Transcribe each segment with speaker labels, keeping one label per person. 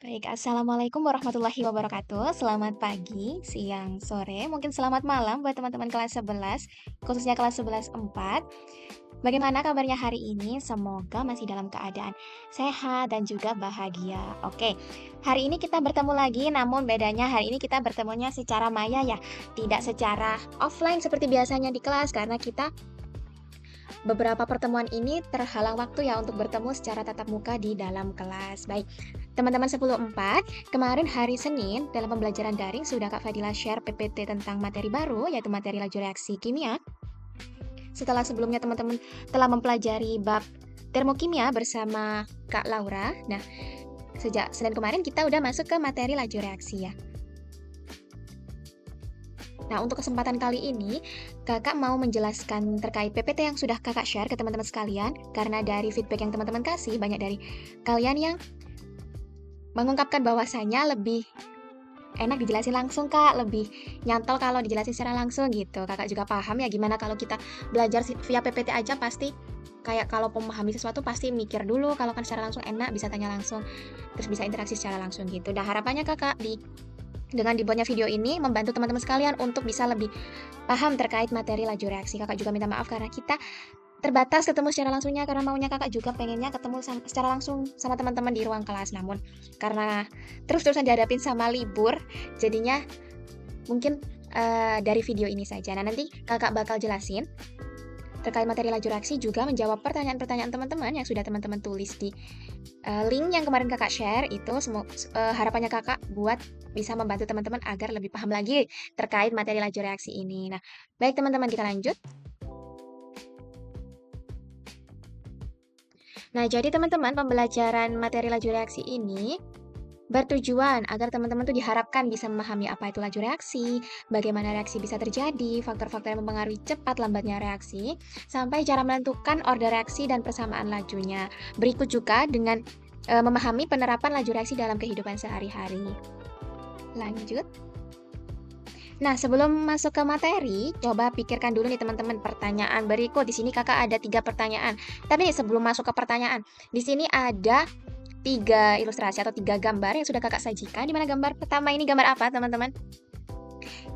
Speaker 1: Baik, assalamualaikum warahmatullahi wabarakatuh. Selamat pagi, siang, sore, mungkin selamat malam buat teman-teman kelas 11, khususnya kelas 11 4. Bagaimana kabarnya hari ini? Semoga masih dalam keadaan sehat dan juga bahagia. Oke, hari ini kita bertemu lagi, namun bedanya hari ini kita bertemunya secara maya ya, tidak secara offline seperti biasanya di kelas karena kita beberapa pertemuan ini terhalang waktu ya untuk bertemu secara tatap muka di dalam kelas. Baik, teman-teman 10.4, kemarin hari Senin dalam pembelajaran daring sudah Kak Fadila share PPT tentang materi baru yaitu materi laju reaksi kimia. Setelah sebelumnya teman-teman telah mempelajari bab termokimia bersama Kak Laura. Nah, sejak Senin kemarin kita udah masuk ke materi laju reaksi ya. Nah, untuk kesempatan kali ini, Kakak mau menjelaskan terkait PPT yang sudah Kakak share ke teman-teman sekalian, karena dari feedback yang teman-teman kasih, banyak dari kalian yang mengungkapkan bahwasanya lebih enak dijelasin langsung, Kak, lebih nyantol kalau dijelasin secara langsung gitu. Kakak juga paham ya gimana kalau kita belajar via PPT aja pasti kayak kalau memahami sesuatu pasti mikir dulu, kalau kan secara langsung enak bisa tanya langsung, terus bisa interaksi secara langsung gitu. Nah, harapannya Kakak dengan dibuatnya video ini membantu teman-teman sekalian untuk bisa lebih paham terkait materi laju reaksi. Kakak juga minta maaf karena kita terbatas ketemu secara langsungnya karena maunya Kakak juga pengennya ketemu secara langsung sama teman-teman di ruang kelas. Namun karena terus-terusan dihadapin sama libur, jadinya mungkin dari video ini saja. Nah, nanti Kakak bakal jelasin terkait materi laju reaksi juga menjawab pertanyaan-pertanyaan teman-teman yang sudah teman-teman tulis di link yang kemarin Kakak share itu harapannya Kakak buat bisa membantu teman-teman agar lebih paham lagi terkait materi laju reaksi ini. Nah, baik teman-teman kita lanjut. Nah, jadi teman-teman pembelajaran materi laju reaksi ini bertujuan agar teman-teman tuh diharapkan bisa memahami apa itu laju reaksi, bagaimana reaksi bisa terjadi, faktor-faktor yang mempengaruhi cepat lambatnya reaksi, sampai cara menentukan order reaksi dan persamaan lajunya. Berikut juga dengan memahami penerapan laju reaksi dalam kehidupan sehari-hari. Lanjut. Nah, sebelum masuk ke materi, coba pikirkan dulu nih teman-teman pertanyaan berikut. Di sini Kakak ada 3 pertanyaan. Tapi nih sebelum masuk ke pertanyaan, di sini ada 3 ilustrasi atau 3 gambar yang sudah Kakak sajikan. Di mana gambar pertama ini gambar apa, teman-teman?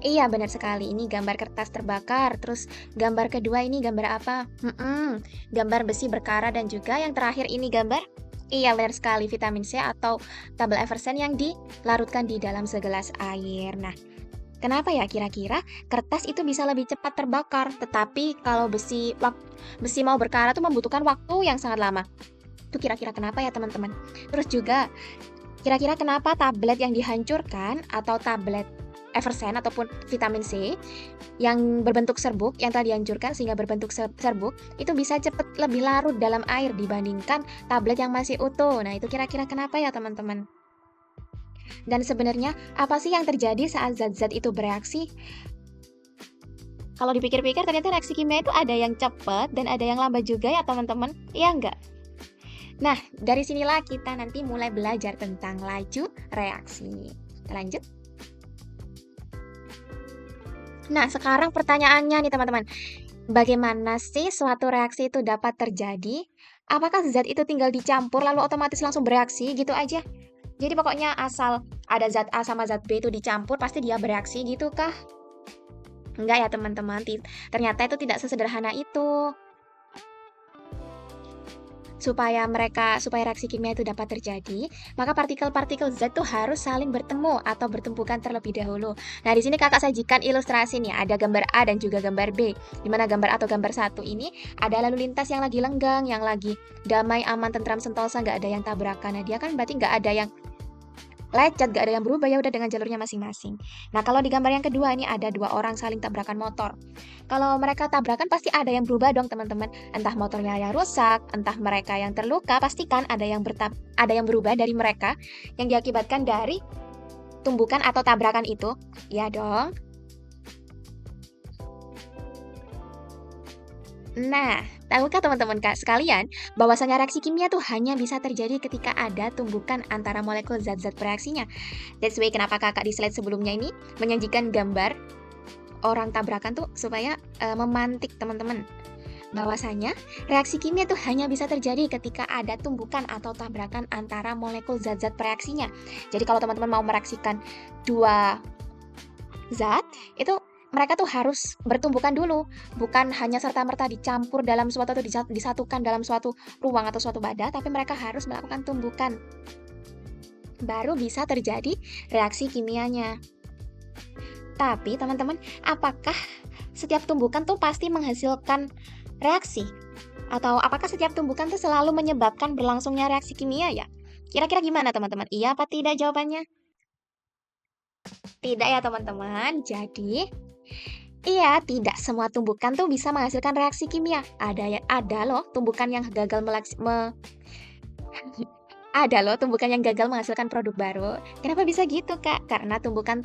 Speaker 1: Iya, benar sekali. Ini gambar kertas terbakar. Terus gambar kedua ini gambar apa? Gambar besi berkara dan juga yang terakhir ini gambar iya, benar sekali, vitamin C atau tabel Eversen yang dilarutkan di dalam segelas air. Nah, kenapa ya kira-kira kertas itu bisa lebih cepat terbakar, tetapi kalau besi mau berkara tuh membutuhkan waktu yang sangat lama. Itu kira-kira kenapa ya teman-teman? Terus juga kira-kira kenapa tablet yang dihancurkan atau tablet Eversen ataupun vitamin C yang berbentuk serbuk yang telah dihancurkan sehingga berbentuk serbuk itu bisa cepat lebih larut dalam air dibandingkan tablet yang masih utuh. Nah, itu kira-kira kenapa ya teman-teman? Dan sebenarnya apa sih yang terjadi saat zat-zat itu bereaksi? Kalau dipikir-pikir ternyata reaksi kimia itu ada yang cepat dan ada yang lambat juga ya teman-teman, iya enggak? Nah, dari sinilah kita nanti mulai belajar tentang laju reaksi. Kita lanjut. Nah, sekarang pertanyaannya nih teman-teman. Bagaimana sih suatu reaksi itu dapat terjadi? Apakah zat itu tinggal dicampur lalu otomatis langsung bereaksi gitu aja? Jadi pokoknya asal ada zat A sama zat B itu dicampur pasti dia bereaksi gitu kah? Enggak ya teman-teman, ternyata itu tidak sesederhana itu. Supaya reaksi kimia itu dapat terjadi, maka partikel-partikel zat itu harus saling bertemu atau bertumpukan terlebih dahulu. Nah, di sini Kakak sajikan ilustrasi nih, ada gambar A dan juga gambar B. Di mana gambar A atau gambar 1 ini ada lalu lintas yang lagi lenggang, yang lagi damai, aman, tentram, sentosa, nggak ada yang tabrakan. Nah, dia kan berarti nggak ada yang lecet, gak ada yang berubah, ya udah dengan jalurnya masing-masing. Nah, kalau di gambar yang kedua ini ada 2 orang saling tabrakan motor. Kalau mereka tabrakan pasti ada yang berubah dong, teman-teman. Entah motornya yang rusak, entah mereka yang terluka, pastikan ada yang berubah dari mereka yang diakibatkan dari tumbukan atau tabrakan itu. Ya dong. Nah, tahukah teman-teman sekalian bahwasanya reaksi kimia tuh hanya bisa terjadi ketika ada tumbukan antara molekul zat-zat bereaksinya. That's why kenapa Kakak di slide sebelumnya ini menyajikan gambar orang tabrakan tuh supaya memantik teman-teman. Bahwasanya, reaksi kimia itu hanya bisa terjadi ketika ada tumbukan atau tabrakan antara molekul zat-zat bereaksinya. Jadi kalau teman-teman mau mereaksikan dua zat, itu mereka tuh harus bertumbukan dulu, bukan hanya serta-merta dicampur dalam suatu atau disatukan dalam suatu ruang atau suatu wadah, tapi mereka harus melakukan tumbukan. Baru bisa terjadi reaksi kimianya. Tapi teman-teman, apakah setiap tumbukan tuh pasti menghasilkan reaksi? Atau apakah setiap tumbukan tuh selalu menyebabkan berlangsungnya reaksi kimia ya? Kira-kira gimana teman-teman? Iya apa tidak jawabannya? Tidak ya teman-teman. Jadi, iya, tidak semua tumbukan tuh bisa menghasilkan reaksi kimia. Ada loh tumbukan yang gagal ada loh tumbukan yang gagal menghasilkan produk baru. Kenapa bisa gitu, Kak? Karena tumbukan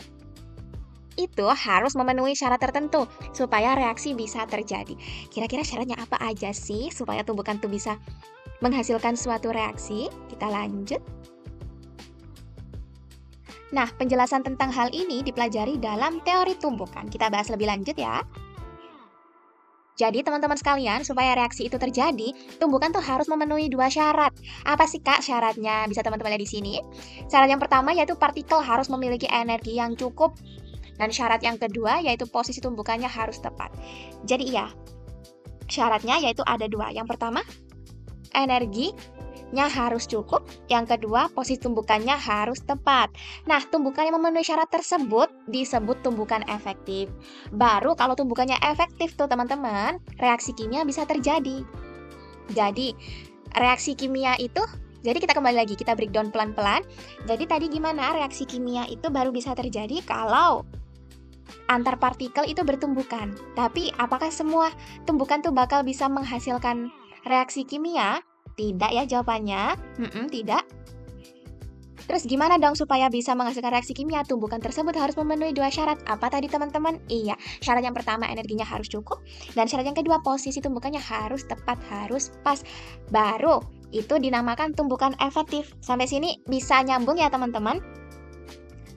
Speaker 1: itu harus memenuhi syarat tertentu supaya reaksi bisa terjadi. Kira-kira syaratnya apa aja sih supaya tumbukan tuh bisa menghasilkan suatu reaksi? Kita lanjut. Nah, penjelasan tentang hal ini dipelajari dalam teori tumbukan. Kita bahas lebih lanjut ya. Jadi teman-teman sekalian, supaya reaksi itu terjadi, tumbukan tuh harus memenuhi dua syarat. Apa sih Kak syaratnya? Bisa teman-teman lihat di sini. Syarat yang pertama yaitu partikel harus memiliki energi yang cukup. Dan syarat yang kedua yaitu posisi tumbukannya harus tepat. Jadi iya, syaratnya yaitu ada dua. Yang pertama, energinya harus cukup. Yang kedua, posisi tumbukannya harus tepat. Nah, tumbukan yang memenuhi syarat tersebut disebut tumbukan efektif. Baru kalau tumbukannya efektif tuh teman-teman, reaksi kimia bisa terjadi. Jadi, reaksi kimia itu, jadi kita kembali lagi, kita breakdown pelan-pelan. Jadi tadi gimana reaksi kimia itu baru bisa terjadi kalau antar partikel itu bertumbukan. Tapi apakah semua tumbukan tuh bakal bisa menghasilkan reaksi kimia? Tidak ya jawabannya. Tidak. Terus gimana dong supaya bisa menghasilkan reaksi kimia? Tumbukan tersebut harus memenuhi dua syarat. Apa tadi teman-teman? Iya, syarat yang pertama energinya harus cukup. Dan syarat yang kedua posisi tumbukannya harus tepat, harus pas. Baru itu dinamakan tumbukan efektif. Sampai sini bisa nyambung ya teman-teman?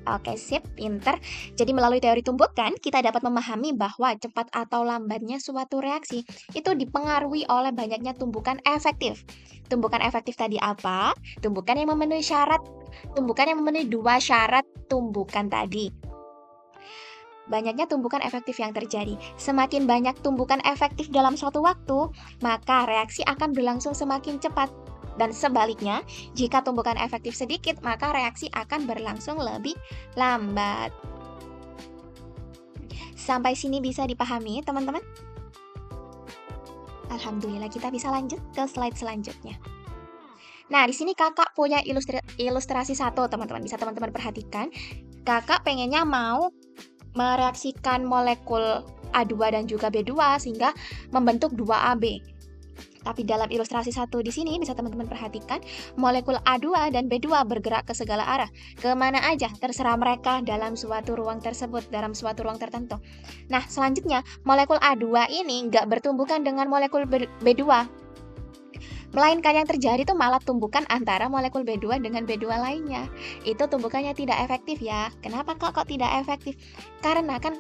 Speaker 1: Oke, sip, pinter. Jadi melalui teori tumbukan, kita dapat memahami bahwa cepat atau lambatnya suatu reaksi itu dipengaruhi oleh banyaknya tumbukan efektif. Tumbukan efektif tadi apa? Tumbukan yang memenuhi dua syarat tumbukan tadi. Banyaknya tumbukan efektif yang terjadi. Semakin banyak tumbukan efektif dalam suatu waktu, maka reaksi akan berlangsung semakin cepat. Dan sebaliknya, jika tumbukan efektif sedikit, maka reaksi akan berlangsung lebih lambat. Sampai sini bisa dipahami, teman-teman? Alhamdulillah, kita bisa lanjut ke slide selanjutnya. Nah, di sini kakak punya ilustrasi satu, teman-teman. Bisa teman-teman perhatikan. Kakak pengennya mau mereaksikan molekul A2 dan juga B2 sehingga membentuk 2AB. Tapi dalam ilustrasi satu di sini bisa teman-teman perhatikan molekul A2 dan B2 bergerak ke segala arah. Kemana aja terserah mereka dalam suatu ruang tersebut, dalam suatu ruang tertentu. Nah, selanjutnya molekul A2 ini nggak bertumbukan dengan molekul B2. Melainkan yang terjadi tuh malah tumbukan antara molekul B2 dengan B2 lainnya. Itu tumbukannya tidak efektif ya. Kenapa kok tidak efektif? Karena kan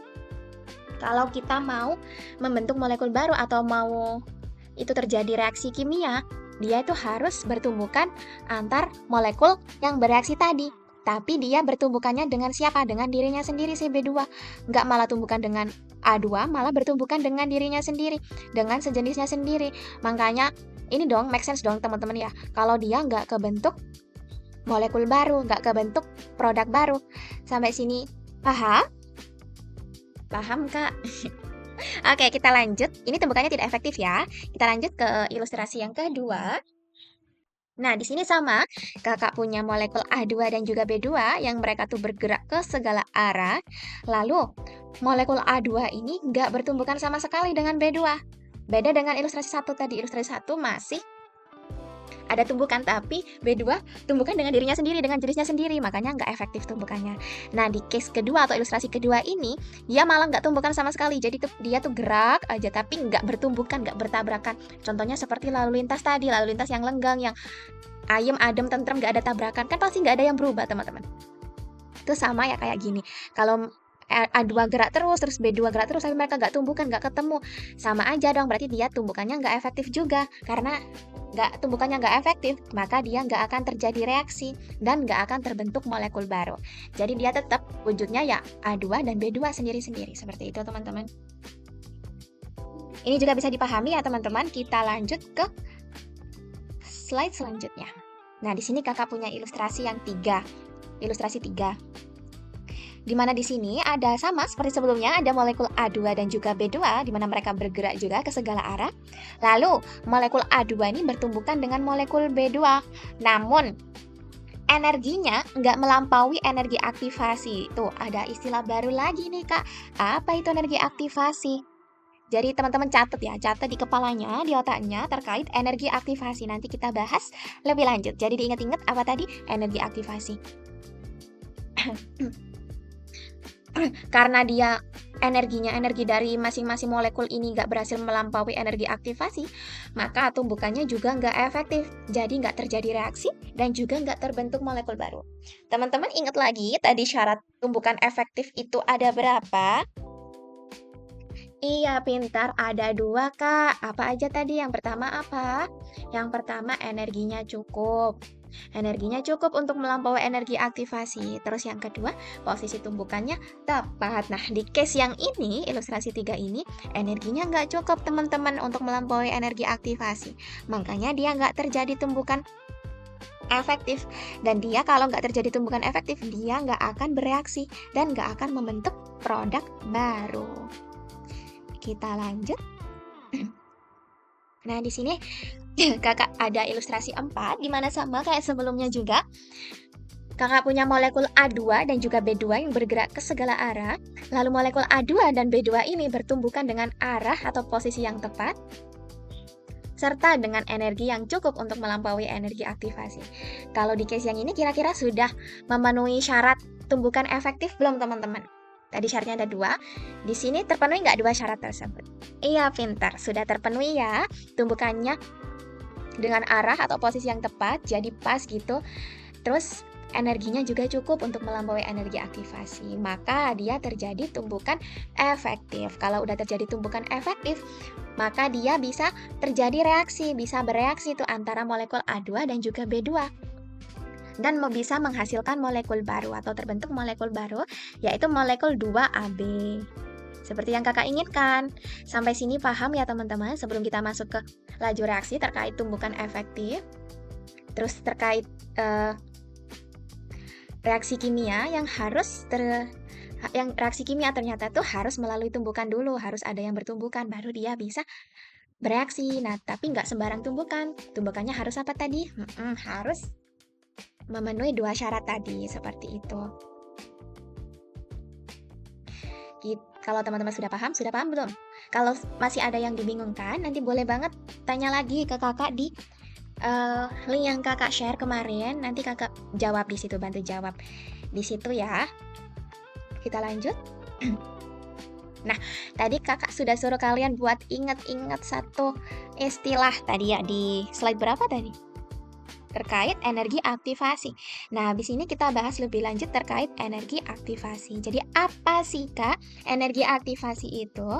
Speaker 1: kalau kita mau membentuk molekul baru atau mau itu terjadi reaksi kimia, dia itu harus bertumbukan antar molekul yang bereaksi tadi. Tapi dia bertumbukannya dengan siapa? Dengan dirinya sendiri si B2. Nggak malah tumbukan dengan A2, malah bertumbukan dengan dirinya sendiri, dengan sejenisnya sendiri. Makanya ini dong, make sense dong teman-teman ya. Kalau dia nggak kebentuk molekul baru, nggak kebentuk produk baru. Sampai sini paham? Paham, Kak? Oke, kita lanjut. Ini tumbukannya tidak efektif ya. Kita lanjut ke ilustrasi yang kedua. Nah, di sini sama. Kakak punya molekul A2 dan juga B2 yang mereka tuh bergerak ke segala arah. Lalu, molekul A2 ini nggak bertumbukan sama sekali dengan B2. Beda dengan ilustrasi 1 tadi. Ilustrasi 1 masih ada tumbukan, tapi B2 tumbukan dengan dirinya sendiri, dengan jenisnya sendiri, makanya nggak efektif tumbukannya. Nah, di case kedua atau ilustrasi kedua ini, dia malah nggak tumbukan sama sekali, jadi dia tuh gerak aja, tapi nggak bertumbukan, nggak bertabrakan. Contohnya seperti lalu lintas tadi, lalu lintas yang lenggang, yang ayem, adem, tentrem, nggak ada tabrakan, kan pasti nggak ada yang berubah, teman-teman. Itu sama ya kayak gini, kalau A2 gerak terus B2 gerak terus, tapi mereka nggak tumbukan, nggak ketemu. Sama aja dong, berarti dia tumbukannya nggak efektif juga. Karena tumbukannya nggak efektif, maka dia nggak akan terjadi reaksi dan nggak akan terbentuk molekul baru. Jadi dia tetap wujudnya ya A2 dan B2 sendiri-sendiri. Seperti itu teman-teman. Ini juga bisa dipahami ya teman-teman. Kita lanjut ke slide selanjutnya. Nah, di sini kakak punya ilustrasi yang 3. Ilustrasi 3. Di mana di sini ada sama seperti sebelumnya, ada molekul A2 dan juga B2, di mana mereka bergerak juga ke segala arah. Lalu, molekul A2 ini bertumbukan dengan molekul B2. Namun, energinya nggak melampaui energi aktivasi. Tuh, ada istilah baru lagi nih, Kak. Apa itu energi aktivasi? Jadi, teman-teman catat ya, catat di kepalanya, di otaknya terkait energi aktivasi. Nanti kita bahas lebih lanjut. Jadi, diingat-ingat apa tadi? Energi aktivasi. Karena dia energi dari masing-masing molekul ini nggak berhasil melampaui energi aktivasi, maka tumbukannya juga nggak efektif. Jadi nggak terjadi reaksi dan juga nggak terbentuk molekul baru. Teman-teman ingat lagi tadi syarat tumbukan efektif itu ada berapa? Iya, pintar. Ada 2, Kak. Apa aja tadi? Yang pertama apa? Yang pertama energinya cukup. Energinya cukup untuk melampaui energi aktivasi. Terus yang kedua, posisi tumbukannya tepat. Nah, di case yang ini, ilustrasi 3 ini, energinya nggak cukup teman-teman untuk melampaui energi aktivasi. Makanya dia nggak terjadi tumbukan efektif. Dan dia kalau nggak terjadi tumbukan efektif, dia nggak akan bereaksi dan nggak akan membentuk produk baru. Kita lanjut. Nah, di sini kakak ada ilustrasi 4, di mana sama kayak sebelumnya juga. Kakak punya molekul A2 dan juga B2 yang bergerak ke segala arah. Lalu molekul A2 dan B2 ini bertumbukan dengan arah atau posisi yang tepat, serta dengan energi yang cukup untuk melampaui energi aktivasi. Kalau di case yang ini kira-kira sudah memenuhi syarat tumbukan efektif belum teman-teman? Tadi syaratnya ada 2. Di sini terpenuhi nggak 2 syarat tersebut? Iya, pintar. Sudah terpenuhi ya. Tumbukannya dengan arah atau posisi yang tepat, jadi pas gitu. Terus energinya juga cukup untuk melampaui energi aktivasi. Maka dia terjadi tumbukan efektif. Kalau udah terjadi tumbukan efektif, maka dia bisa terjadi reaksi, bisa bereaksi tuh antara molekul A2 dan juga B2. Dan bisa menghasilkan molekul baru atau terbentuk molekul baru, yaitu molekul 2AB. Seperti yang kakak inginkan. Sampai sini paham ya teman-teman, sebelum kita masuk ke laju reaksi terkait tumbukan efektif. Terus terkait reaksi kimia yang reaksi kimia ternyata tuh harus melalui tumbukan dulu, harus ada yang bertumbukan, baru dia bisa bereaksi. Nah, tapi nggak sembarang tumbukan. Tumbukannya harus apa tadi? Harus memenuhi 2 syarat tadi, seperti itu. Kalau teman-teman sudah paham belum? Kalau masih ada yang dibingungkan, nanti boleh banget tanya lagi ke kakak di link yang kakak share kemarin. Nanti kakak jawab di situ, bantu jawab di situ ya. Kita lanjut. Nah, tadi kakak sudah suruh kalian buat ingat-ingat satu istilah tadi ya, di slide berapa tadi? Terkait energi aktivasi. Nah, habis ini kita bahas lebih lanjut terkait energi aktivasi. Jadi, apa sih, Kak, energi aktivasi itu?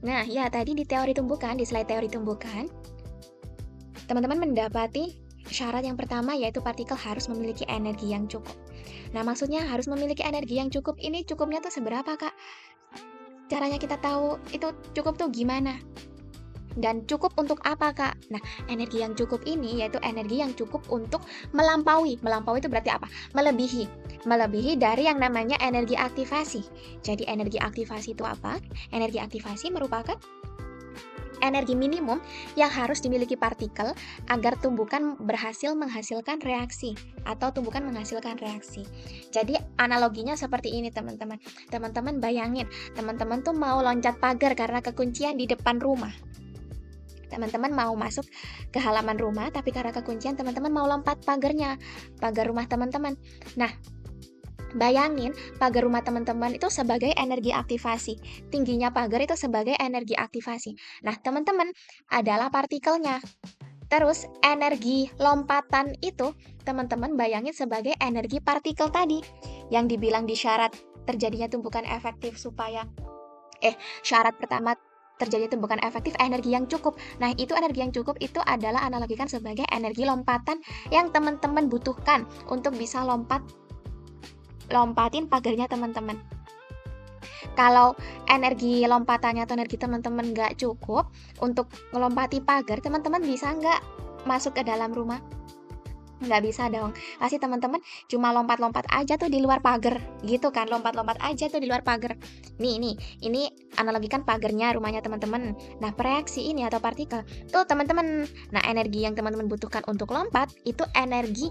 Speaker 1: Nah, ya tadi di teori tumbukan, di slide teori tumbukan, teman-teman mendapati syarat yang pertama yaitu partikel harus memiliki energi yang cukup. Nah, maksudnya harus memiliki energi yang cukup ini, cukupnya tuh seberapa, Kak? Caranya kita tahu itu cukup tuh gimana? Dan cukup untuk apa, Kak? Nah, energi yang cukup ini yaitu energi yang cukup untuk melampaui. Melampaui itu berarti apa? Melebihi dari yang namanya energi aktivasi. Jadi energi aktivasi itu apa? Energi aktivasi merupakan energi minimum yang harus dimiliki partikel agar tumbukan berhasil menghasilkan reaksi atau tumbukan menghasilkan reaksi. Jadi analoginya seperti ini teman-teman. Teman-teman bayangin, teman-teman tuh mau loncat pagar karena kekuncian di depan rumah. Teman-teman mau masuk ke halaman rumah, tapi karena kekuncian teman-teman mau lompat pagar rumah teman-teman. Nah, bayangin pagar rumah teman-teman itu sebagai energi aktivasi. Tingginya pagar itu sebagai energi aktivasi. Nah, teman-teman adalah partikelnya. Terus energi lompatan itu teman-teman bayangin sebagai energi partikel tadi yang dibilang di syarat terjadinya tumbukan efektif supaya syarat pertama terjadi tumbukan efektif energi yang cukup. Nah, itu energi yang cukup itu adalah analogikan sebagai energi lompatan yang teman-teman butuhkan untuk bisa lompatin pagarnya teman-teman. Kalau energi lompatannya atau energi teman-teman nggak cukup untuk melompati pagar, teman-teman bisa nggak masuk ke dalam rumah? Nggak bisa dong. Pasti teman-teman cuma lompat-lompat aja tuh di luar pagar, gitu kan? Lompat-lompat aja tuh di luar pagar. Nih, ini analogikan pagarnya rumahnya teman-teman. Nah, reaksi ini atau partikel tuh teman-teman. Nah, energi yang teman-teman butuhkan untuk lompat itu energi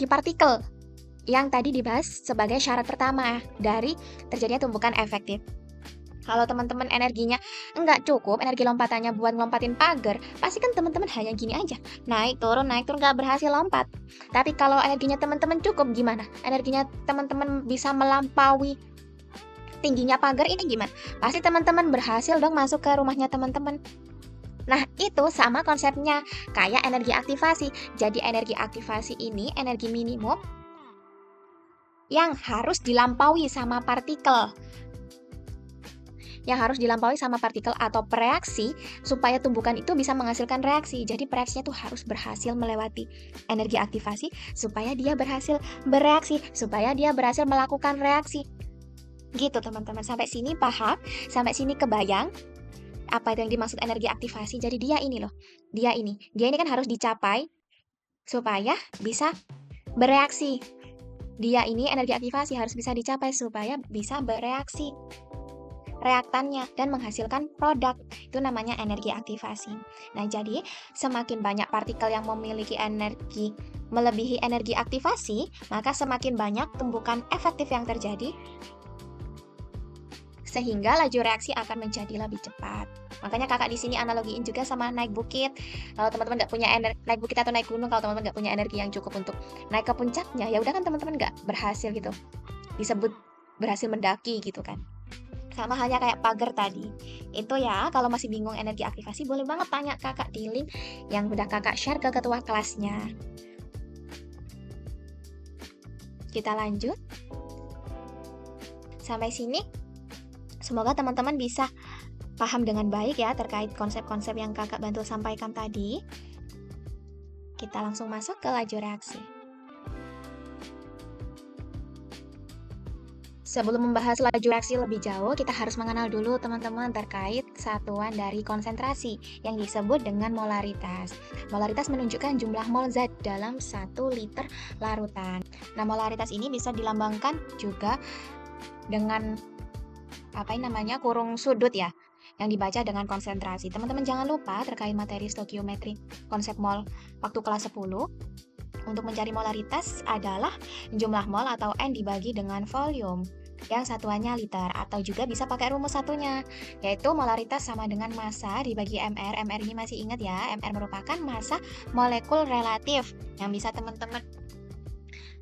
Speaker 1: partikel yang tadi dibahas sebagai syarat pertama dari terjadinya tumbukan efektif. Kalau teman-teman energinya nggak cukup, energi lompatannya buat ngelompatin pagar, pasti kan teman-teman hanya gini aja, naik turun nggak berhasil lompat. Tapi kalau energinya teman-teman cukup, gimana? Energinya teman-teman bisa melampaui tingginya pagar ini gimana? Pasti teman-teman berhasil dong masuk ke rumahnya teman-teman. Nah, itu sama konsepnya kayak energi aktivasi. Jadi energi aktivasi ini energi minimum yang harus dilampaui sama partikel. Atau reaksi supaya tumbukan itu bisa menghasilkan reaksi. Jadi reaksinya tuh harus berhasil melewati energi aktivasi supaya dia berhasil bereaksi, supaya dia berhasil melakukan reaksi. Gitu teman-teman, sampai sini paham? Sampai sini kebayang apa itu yang dimaksud energi aktivasi? Jadi dia ini kan harus dicapai supaya bisa bereaksi. Dia ini energi aktivasi harus bisa dicapai supaya bisa bereaksi reaktannya dan menghasilkan produk. Itu namanya energi aktivasi. Nah, jadi semakin banyak partikel yang memiliki energi melebihi energi aktivasi, maka semakin banyak tumbukan efektif yang terjadi sehingga laju reaksi akan menjadi lebih cepat. Makanya kakak di sini analogiin juga sama naik bukit. Kalau teman-teman nggak punya naik bukit atau naik gunung, kalau teman-teman nggak punya energi yang cukup untuk naik ke puncaknya, ya udah kan teman-teman nggak berhasil gitu. Disebut berhasil mendaki gitu kan. Sama halnya kayak pagar tadi. Itu ya, kalau masih bingung energi aktivasi, boleh banget tanya kakak di link yang udah kakak share ke ketua kelasnya. Kita lanjut. Sampai sini, semoga teman-teman bisa paham dengan baik ya terkait konsep-konsep yang kakak bantu sampaikan tadi. Kita langsung masuk ke laju reaksi. Sebelum membahas laju reaksi lebih jauh, kita harus mengenal dulu teman-teman terkait satuan dari konsentrasi yang disebut dengan molaritas. Molaritas menunjukkan jumlah mol zat dalam 1 liter larutan. Nah, molaritas ini bisa dilambangkan juga dengan kurung sudut ya, yang dibaca dengan konsentrasi. Teman-teman jangan lupa terkait materi stokiometri konsep mol waktu kelas 10. Untuk mencari molaritas adalah jumlah mol atau N dibagi dengan volume yang satuannya liter, atau juga bisa pakai rumus satunya, yaitu molaritas sama dengan massa dibagi MR. MR ini masih ingat ya, MR merupakan massa molekul relatif yang bisa teman-teman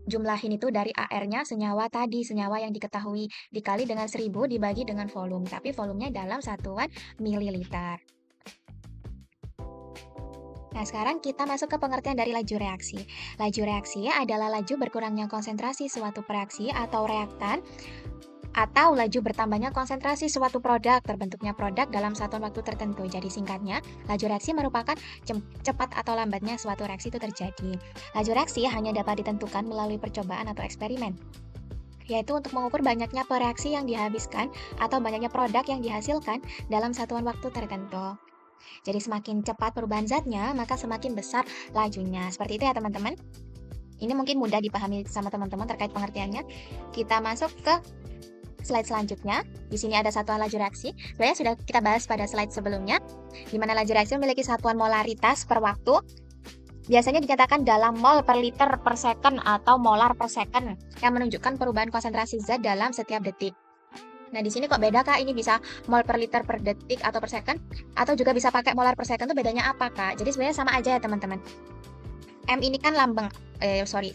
Speaker 1: jumlahin itu dari AR-nya senyawa tadi, senyawa yang diketahui, dikali dengan 1000 dibagi dengan volume, tapi volumenya dalam satuan mililiter. Nah, sekarang kita masuk ke pengertian dari laju reaksi. Laju reaksi adalah laju berkurangnya konsentrasi suatu reaksi atau reaktan, atau laju bertambahnya konsentrasi suatu produk, terbentuknya produk dalam satuan waktu tertentu. Jadi singkatnya, laju reaksi merupakan cepat atau lambatnya suatu reaksi itu terjadi. Laju reaksi hanya dapat ditentukan melalui percobaan atau eksperimen, yaitu untuk mengukur banyaknya reaksi yang dihabiskan atau banyaknya produk yang dihasilkan dalam satuan waktu tertentu. Jadi semakin cepat perubahan zatnya, maka semakin besar lajunya. Seperti itu ya teman-teman. Ini mungkin mudah dipahami sama teman-teman terkait pengertiannya. Kita masuk ke slide selanjutnya. Di sini ada satuan laju reaksi. Sebenarnya sudah kita bahas pada slide sebelumnya, di mana laju reaksi memiliki satuan molaritas per waktu. Biasanya dinyatakan dalam mol per liter per second atau molar per second, yang menunjukkan perubahan konsentrasi zat dalam setiap detik. Nah, di sini kok beda Kak? Ini bisa mol per liter per detik atau per second, atau juga bisa pakai molar per second, itu bedanya apa Kak? Jadi sebenarnya sama aja ya teman-teman. M ini kan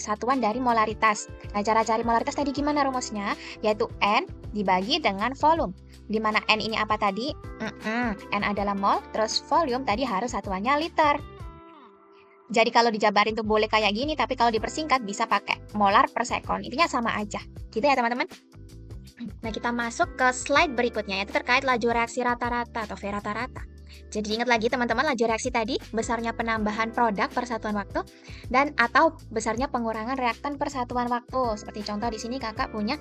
Speaker 1: satuan dari molaritas. Nah, cara cari molaritas tadi gimana rumusnya? Yaitu N dibagi dengan volume. Di mana N ini apa tadi? N adalah mol, terus volume tadi harus satuannya liter. Jadi kalau dijabarin tuh boleh kayak gini, tapi kalau dipersingkat bisa pakai molar per sekon. Intinya sama aja. Gitu ya teman-teman. Nah, kita masuk ke slide berikutnya, yaitu terkait laju reaksi rata-rata atau V rata-rata. Jadi ingat lagi teman-teman, laju reaksi tadi besarnya penambahan produk per satuan waktu dan atau besarnya pengurangan reaktan per satuan waktu. Seperti contoh di sini kakak punya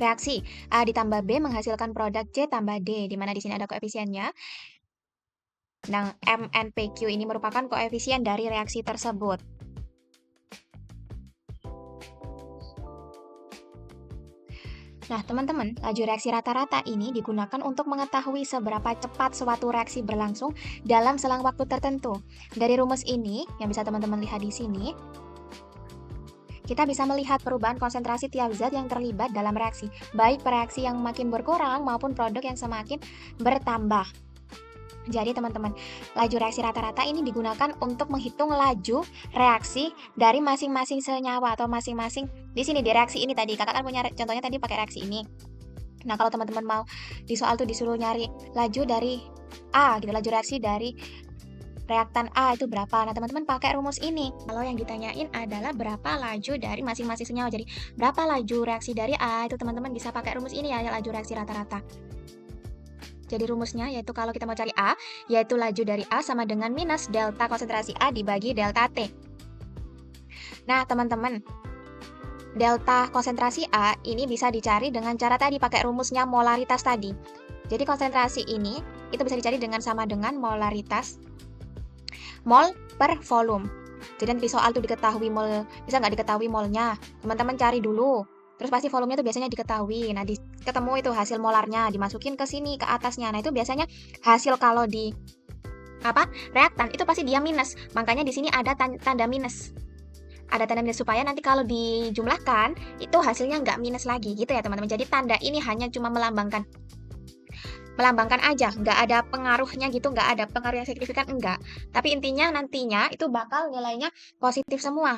Speaker 1: reaksi A ditambah B menghasilkan produk C tambah D, di mana di sini ada koefisiennya. Nah, MNPQ ini merupakan koefisien dari reaksi tersebut. Nah, teman-teman, laju reaksi rata-rata ini digunakan untuk mengetahui seberapa cepat suatu reaksi berlangsung dalam selang waktu tertentu. Dari rumus ini, yang bisa teman-teman lihat di sini, kita bisa melihat perubahan konsentrasi tiap zat yang terlibat dalam reaksi, baik reaksi yang makin berkurang maupun produk yang semakin bertambah. Jadi teman-teman, laju reaksi rata-rata ini digunakan untuk menghitung laju reaksi dari masing-masing senyawa atau masing-masing. Di sini di reaksi ini tadi, kakak kan punya contohnya tadi pakai reaksi ini. Nah, kalau teman-teman mau di soal tuh disuruh nyari laju dari A gitu, laju reaksi dari reaktan A itu berapa? Nah, teman-teman pakai rumus ini. Kalau yang ditanyain adalah berapa laju dari masing-masing senyawa. Jadi, berapa laju reaksi dari A itu teman-teman bisa pakai rumus ini ya, laju reaksi rata-rata. Jadi rumusnya yaitu kalau kita mau cari A, yaitu laju dari A sama dengan minus delta konsentrasi A dibagi delta T. Nah, teman-teman, delta konsentrasi A ini bisa dicari dengan cara tadi, pakai rumusnya molaritas tadi. Jadi konsentrasi ini itu bisa dicari dengan sama dengan molaritas mol per volume. Jadi nanti soal tuh diketahui mol, bisa nggak diketahui molnya? Teman-teman cari dulu. Terus pasti volumenya itu biasanya diketahui. Nah, ketemu itu hasil molarnya, dimasukin ke sini, ke atasnya. Nah, itu biasanya hasil kalau di reaktan itu pasti dia minus. Makanya di sini ada tanda minus. Ada tanda minus supaya nanti kalau dijumlahkan itu hasilnya nggak minus lagi gitu ya teman-teman. Jadi tanda ini hanya cuma melambangkan aja, nggak ada pengaruhnya gitu, nggak ada pengaruh yang signifikan, enggak. Tapi intinya nantinya itu bakal nilainya positif semua.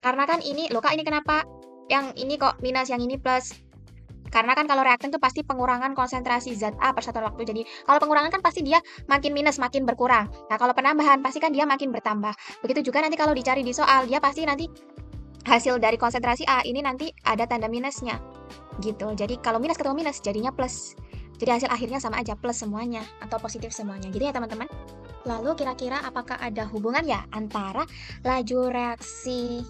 Speaker 1: Karena kan ini, loh kak ini kenapa yang ini kok minus, yang ini plus? Karena kan kalau reaktan itu pasti pengurangan konsentrasi zat A per satuan waktu. Jadi kalau pengurangan kan pasti dia makin minus, makin berkurang. Nah, kalau penambahan pasti kan dia makin bertambah. Begitu juga nanti kalau dicari di soal, dia pasti nanti hasil dari konsentrasi A ini nanti ada tanda minusnya. Gitu. Jadi kalau minus ketemu minus jadinya plus. Jadi hasil akhirnya sama aja, plus semuanya atau positif semuanya. Gitu ya teman-teman. Lalu kira-kira apakah ada hubungan ya antara laju reaksi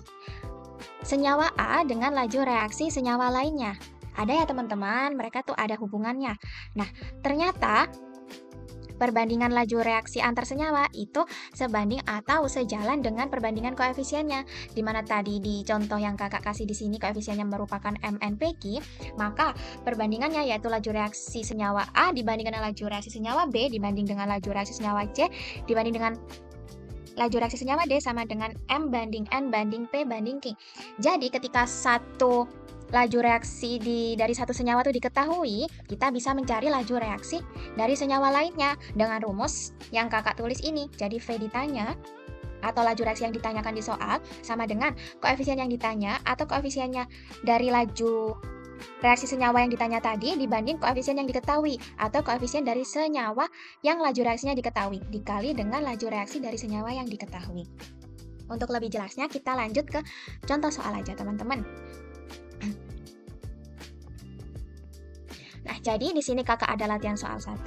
Speaker 1: senyawa A dengan laju reaksi senyawa lainnya? Ada ya teman-teman, mereka tuh ada hubungannya. Nah, ternyata perbandingan laju reaksi antar senyawa itu sebanding atau sejalan dengan perbandingan koefisiennya. Dimana tadi di contoh yang kakak kasih di sini koefisiennya merupakan MNPQ, maka perbandingannya yaitu laju reaksi senyawa A dibanding dengan laju reaksi senyawa B dibanding dengan laju reaksi senyawa C dibanding dengan laju reaksi senyawa D sama dengan M banding N banding P banding Q. Jadi ketika satu laju reaksi dari satu senyawa itu diketahui, kita bisa mencari laju reaksi dari senyawa lainnya dengan rumus yang kakak tulis ini. Jadi V ditanya atau laju reaksi yang ditanyakan di soal sama dengan koefisien yang ditanya atau koefisiennya dari laju reaksi senyawa yang ditanya tadi dibanding koefisien yang diketahui atau koefisien dari senyawa yang laju reaksinya diketahui dikali dengan laju reaksi dari senyawa yang diketahui. Untuk lebih jelasnya kita lanjut ke contoh soal aja teman-teman. Nah, jadi di sini kakak ada latihan soal 1,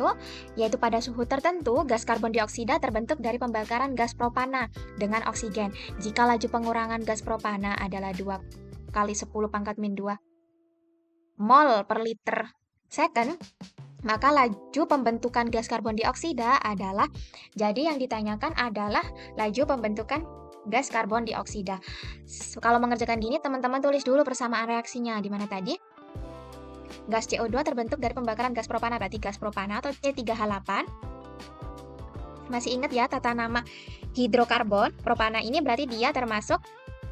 Speaker 1: yaitu pada suhu tertentu, gas karbon dioksida terbentuk dari pembakaran gas propana dengan oksigen. Jika laju pengurangan gas propana adalah 2 kali 10 pangkat min 2 mol per liter second, maka laju pembentukan gas karbon dioksida adalah, jadi yang ditanyakan adalah laju pembentukan gas karbon dioksida. Kalau mengerjakan gini, teman-teman tulis dulu persamaan reaksinya. Di mana tadi? Gas CO2 terbentuk dari pembakaran gas propana, berarti gas propana atau C3H8. Masih ingat ya tata nama hidrokarbon? Propana ini berarti dia termasuk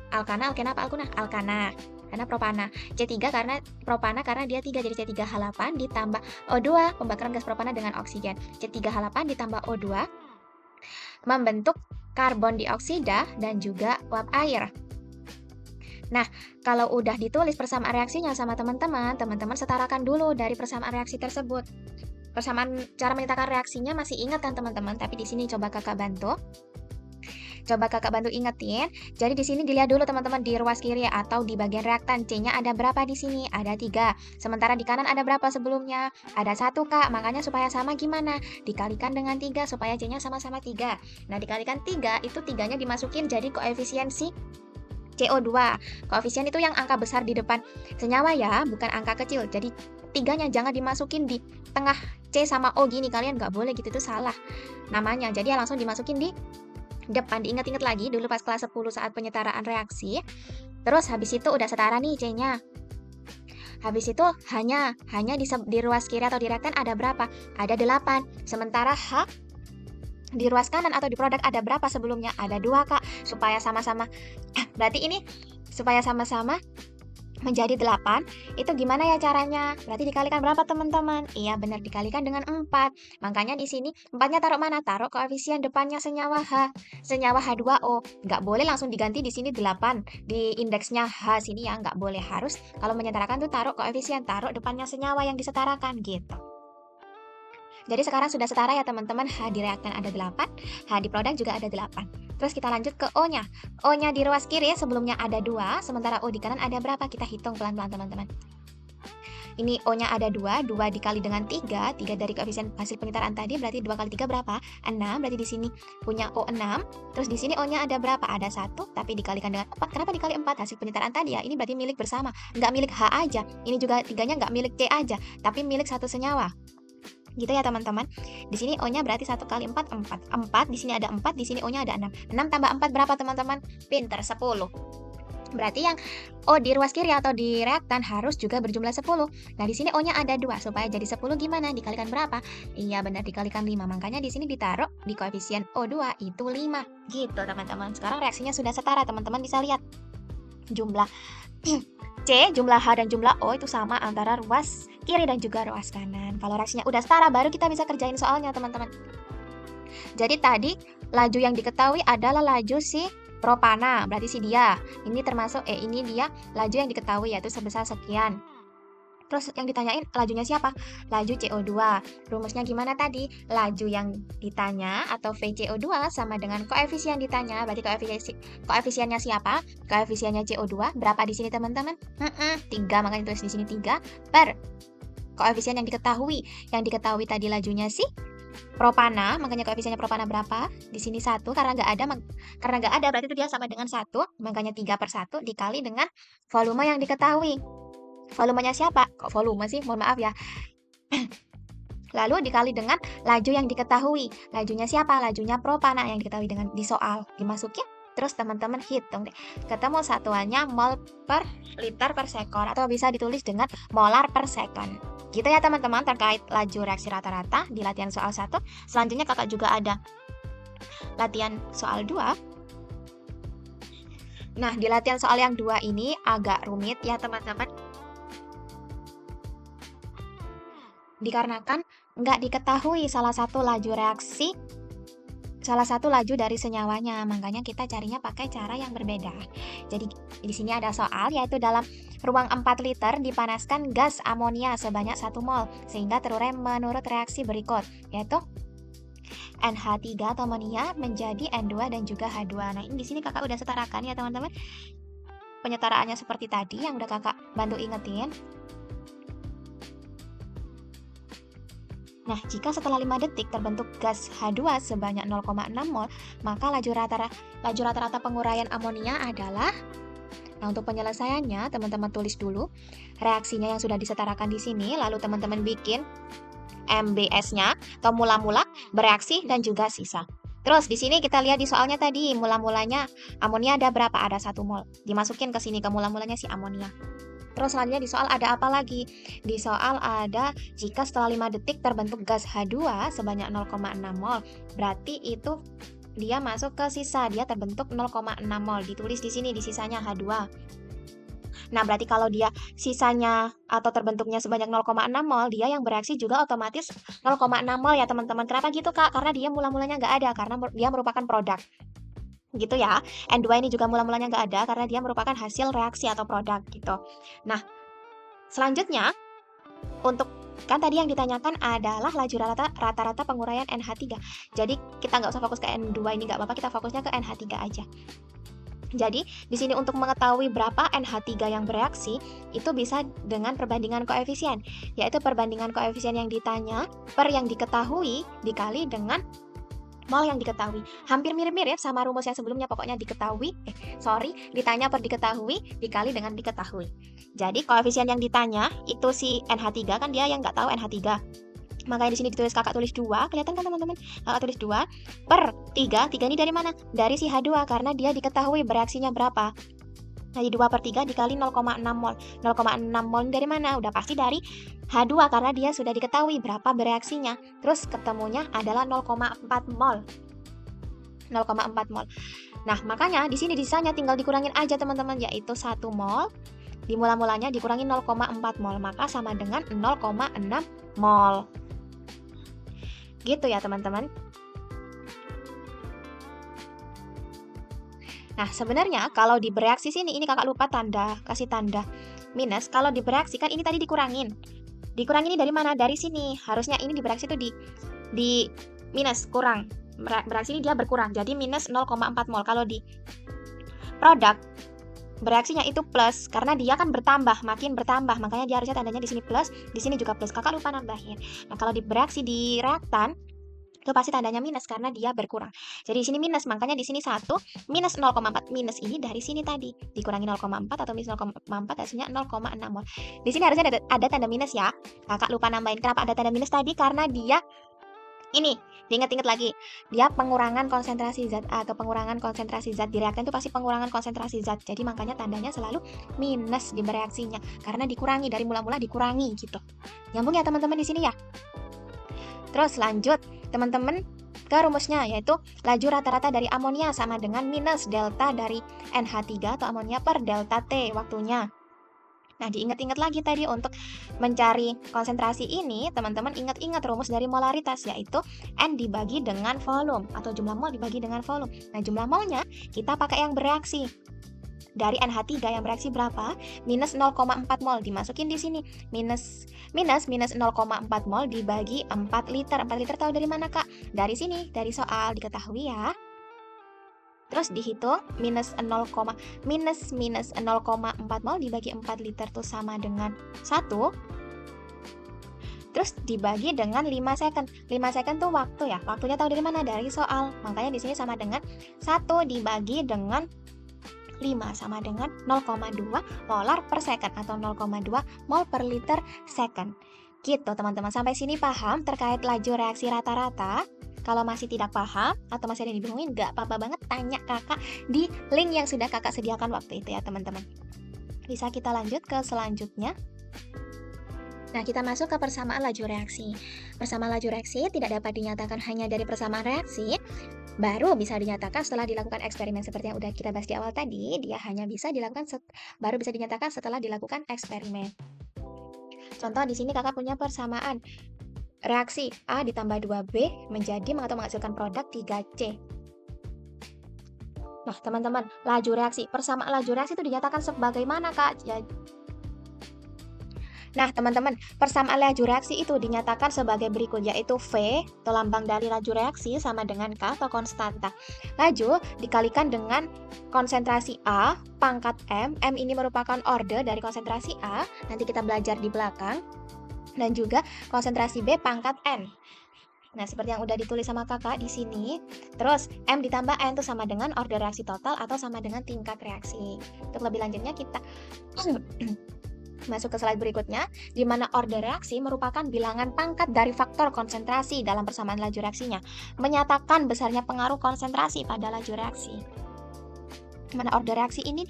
Speaker 1: alkana, alkena apa alkuna? Alkana. Karena propana. C3 karena propana karena dia 3, jadi C3H8 ditambah O2, pembakaran gas propana dengan oksigen. C3H8 ditambah O2 membentuk karbon dioksida, dan juga uap air. Nah, kalau udah ditulis persamaan reaksinya sama teman-teman, teman-teman setarakan dulu dari persamaan reaksi tersebut. Persamaan cara menyatakan reaksinya masih ingat kan teman-teman? Tapi di sini coba kakak bantu. Coba kakak bantu ingetin. Jadi di sini dilihat dulu teman-teman di ruas kiri atau di bagian reaktan C-nya ada berapa di sini? Ada 3. Sementara di kanan ada berapa sebelumnya? Ada 1 Kak. Makanya supaya sama gimana? Dikalikan dengan 3 supaya C-nya sama-sama 3. Nah, dikalikan 3 itu 3-nya dimasukin jadi koefisiensi CO2. Koefisien itu yang angka besar di depan senyawa ya, bukan angka kecil. Jadi 3-nya jangan dimasukin di tengah C sama O gini. Kalian nggak boleh gitu, itu salah namanya. Jadi ya langsung dimasukin di depan. Diingat-ingat lagi dulu pas kelas 10 saat penyetaraan reaksi. Terus habis itu udah setara nih C-nya. Habis itu hanya di ruas kiri atau di reaktan ada berapa? Ada 8. Sementara H di ruas kanan atau di produk ada berapa sebelumnya? Ada 2 Kak. Supaya sama-sama berarti ini supaya sama-sama menjadi 8, itu gimana ya caranya? Berarti dikalikan berapa teman-teman? Iya benar, dikalikan dengan 4. Makanya di sini 4-nya taruh mana? Taruh koefisien depannya senyawa H. Senyawa H2O. Nggak boleh langsung diganti di sini 8. Di indeksnya H sini ya, nggak boleh. Harus kalau menyetarakan tuh taruh koefisien, taruh depannya senyawa yang disetarakan gitu. Jadi sekarang sudah setara ya teman-teman, H di reaktan ada 8, H di produk juga ada 8. Terus kita lanjut ke O-nya. O-nya di ruas kiri sebelumnya ada 2, sementara O di kanan ada berapa? Kita hitung pelan-pelan teman-teman. Ini O-nya ada 2, 2 dikali dengan 3, 3 dari koefisien hasil penyetaraan tadi, berarti 2 kali 3 berapa? 6, berarti di sini punya O 6. Terus di sini O-nya ada berapa? Ada 1, tapi dikalikan dengan 4. Kenapa dikali 4? Hasil penyetaraan tadi ya, ini berarti milik bersama. Nggak milik H aja, ini juga 3-nya nggak milik C aja, tapi milik satu senyawa. Gitu ya teman-teman. Di sini O-nya berarti 1 kali 4, 4. 4, di sini ada 4, di sini O-nya ada 6. 6 tambah 4 berapa teman-teman? Pinter, 10. Berarti yang O di ruas kiri atau di reaktan harus juga berjumlah 10. Nah, di sini O-nya ada 2. Supaya jadi 10 gimana? Dikalikan berapa? Iya, benar dikalikan 5. Makanya di sini ditaruh di koefisien O2 itu 5. Gitu teman-teman. Sekarang reaksinya sudah setara, teman-teman bisa lihat. Jumlah C, jumlah H dan jumlah O itu sama antara ruas kiri dan juga ruas kanan. Kalau reaksinya udah setara, baru kita bisa kerjain soalnya, teman-teman. Jadi tadi laju yang diketahui adalah laju si propana, berarti si dia. Ini termasuk ini dia laju yang diketahui yaitu sebesar sekian. Terus yang ditanyain lajunya siapa? Laju CO2. Rumusnya gimana tadi? Laju yang ditanya atau VCO2 sama dengan koefisien ditanya. Berarti koefisiennya siapa? Koefisiennya CO2. Berapa di sini teman-teman? 3, makanya tulis di sini 3 per koefisien yang diketahui. Yang diketahui tadi lajunya si propana, makanya koefisiennya propana berapa? Di sini 1, karena nggak ada berarti itu dia sama dengan 1, makanya 3 per 1 dikali dengan volume yang diketahui. Volumenya siapa? Kok volume sih? Mohon maaf ya. Lalu dikali dengan laju yang diketahui. Lajunya siapa? Lajunya propana yang diketahui dengan di soal. Dimasukin, terus teman-teman hitung deh. Ketemu satuannya mol per liter per sekon, atau bisa ditulis dengan molar per second. Gitu ya teman-teman terkait laju reaksi rata-rata di latihan soal 1. Selanjutnya kakak juga ada latihan soal 2. Nah, di latihan soal yang 2 ini agak rumit ya teman-teman. Dikarenakan nggak diketahui salah satu laju dari senyawanya, makanya kita carinya pakai cara yang berbeda. Jadi di sini ada soal yaitu dalam ruang 4 liter dipanaskan gas amonia sebanyak 1 mol sehingga terurai menurut reaksi berikut, yaitu NH3 atau amonia menjadi N2 dan juga H2. Nah, ini di sini kakak udah setarakan ya teman-teman. Penyetaraannya seperti tadi yang udah kakak bantu ingetin. Nah, jika setelah 5 detik terbentuk gas H2 sebanyak 0,6 mol, maka laju rata-rata penguraian amonia adalah. Nah, untuk penyelesaiannya, teman-teman tulis dulu reaksinya yang sudah disetarakan di sini, lalu teman-teman bikin MBS-nya atau mula-mula, bereaksi, dan juga sisa. Terus di sini kita lihat di soalnya tadi, mula-mulanya amonia ada berapa? Ada 1 mol. Dimasukin ke sini ke mula-mulanya si amonia. Terus selanjutnya di soal ada apa lagi? Di soal ada jika setelah 5 detik terbentuk gas H2 sebanyak 0,6 mol. Berarti itu dia masuk ke sisa, dia terbentuk 0,6 mol. Ditulis di sini di sisanya H2. Nah, berarti kalau dia sisanya atau terbentuknya sebanyak 0,6 mol, dia yang bereaksi juga otomatis 0,6 mol ya teman-teman. Kenapa gitu Kak? Karena dia mula-mulanya nggak ada, karena dia merupakan produk. gitu ya. N2 ini juga mula-mulanya nggak ada karena dia merupakan hasil reaksi atau produk gitu. Nah, selanjutnya untuk kan tadi yang ditanyakan adalah laju rata-rata penguraian NH3. Jadi kita nggak usah fokus ke N2 ini, nggak apa-apa, kita fokusnya ke NH3 aja. Jadi, di sini untuk mengetahui berapa NH3 yang bereaksi, itu bisa dengan perbandingan koefisien, yaitu perbandingan koefisien yang ditanya per yang diketahui dikali dengan mol yang diketahui. Hampir mirip-mirip sama rumus yang sebelumnya, pokoknya ditanya per diketahui dikali dengan diketahui. Jadi, koefisien yang ditanya itu si NH3, kan dia yang nggak tahu NH3. Makanya di sini ditulis kakak tulis 2, kelihatan kan teman-teman? Kakak tulis 2 per 3 ini dari mana? Dari si H2 karena dia diketahui bereaksinya berapa. Jadi 2 per 3 dikali 0,6 mol. 0,6 mol dari mana? Udah pasti dari H2 karena dia sudah diketahui berapa bereaksinya. Terus ketemunya adalah 0,4 mol. 0,4 mol. Nah, makanya di sini sisanya tinggal dikurangin aja teman-teman, yaitu 1 mol. Di mula-mulanya dikurangi 0,4 mol, maka sama dengan 0,6 mol. Gitu ya teman-teman. Nah, sebenarnya kalau di bereaksi sini, ini kakak lupa kasih tanda minus. Kalau di bereaksi kan ini tadi dikurangin. Dikurangin ini dari mana? Dari sini. Harusnya ini di bereaksi itu di minus, kurang. Bereaksi ini dia berkurang, jadi minus 0,4 mol. Kalau di produk, bereaksinya itu plus, karena dia kan bertambah, makin bertambah. Makanya dia harusnya tandanya di sini plus, di sini juga plus. Kakak lupa nambahin. Nah, kalau di bereaksi di reaktan, itu pasti tandanya minus karena dia berkurang. Jadi di sini minus, makanya di sini 1 minus 0,4. Minus ini dari sini tadi dikurangi 0,4 atau minus 0,4 hasilnya 0,6 mol. Di sini harusnya ada tanda minus ya. Kakak lupa nambahin. Kenapa ada tanda minus tadi? Karena dia ini, diingat-ingat lagi. Dia pengurangan konsentrasi zat atau pengurangan konsentrasi zat di reaktan itu pasti pengurangan konsentrasi zat. Jadi makanya tandanya selalu minus di bereaksinya karena dikurangi, dari mula-mula dikurangi gitu. Nyambung ya teman-teman di sini ya. Terus lanjut teman-teman ke rumusnya, yaitu laju rata-rata dari amonia sama dengan minus delta dari NH3 atau amonia per delta T waktunya. Nah, diingat-ingat lagi tadi untuk mencari konsentrasi ini, teman-teman ingat-ingat rumus dari molaritas, yaitu N dibagi dengan volume atau jumlah mol dibagi dengan volume. Nah, jumlah molnya kita pakai yang bereaksi. Dari NH3 yang bereaksi berapa? Minus 0,4 mol, dimasukin di sini. Minus 0,4 mol dibagi 4 liter. 4 liter tahu dari mana, Kak? Dari sini, dari soal diketahui ya. Terus dihitung minus 0,4 mol dibagi 4 liter tuh sama dengan 1. Terus dibagi dengan 5 second. 5 second tuh waktu ya. Waktunya tahu dari mana? Dari soal. Makanya di sini sama dengan 1 dibagi dengan 5 sama dengan 0,2 molar per second atau 0,2 mol per liter second. Gitu teman-teman, sampai sini paham terkait laju reaksi rata-rata? Kalau masih tidak paham atau masih ada yang dibingungin, gak apa-apa banget, tanya kakak di link yang sudah kakak sediakan waktu itu ya teman-teman. Bisa kita lanjut ke selanjutnya. Nah, kita masuk ke persamaan laju reaksi. Persamaan laju reaksi tidak dapat dinyatakan hanya dari persamaan reaksi, baru bisa dinyatakan setelah dilakukan eksperimen seperti yang udah kita bahas di awal tadi. Dia hanya bisa dilakukan baru bisa dinyatakan setelah dilakukan eksperimen. Contoh di sini kakak punya persamaan reaksi A ditambah 2B menjadi atau menghasilkan produk 3C. Nah, teman-teman, laju reaksi, persamaan laju reaksi itu dinyatakan sebagaimana, Kak? Nah, teman-teman, persamaan laju reaksi itu dinyatakan sebagai berikut, yaitu V atau lambang dari laju reaksi sama dengan K atau konstanta. Laju dikalikan dengan konsentrasi A pangkat M. M ini merupakan order dari konsentrasi A, nanti kita belajar di belakang. Dan juga konsentrasi B pangkat N. Nah, seperti yang udah ditulis sama kakak di sini. Terus, M ditambah N itu sama dengan order reaksi total atau sama dengan tingkat reaksi. Untuk lebih lanjutnya kita masuk ke slide berikutnya, di mana order reaksi merupakan bilangan pangkat dari faktor konsentrasi dalam persamaan laju reaksinya, menyatakan besarnya pengaruh konsentrasi pada laju reaksi. Mana order reaksi ini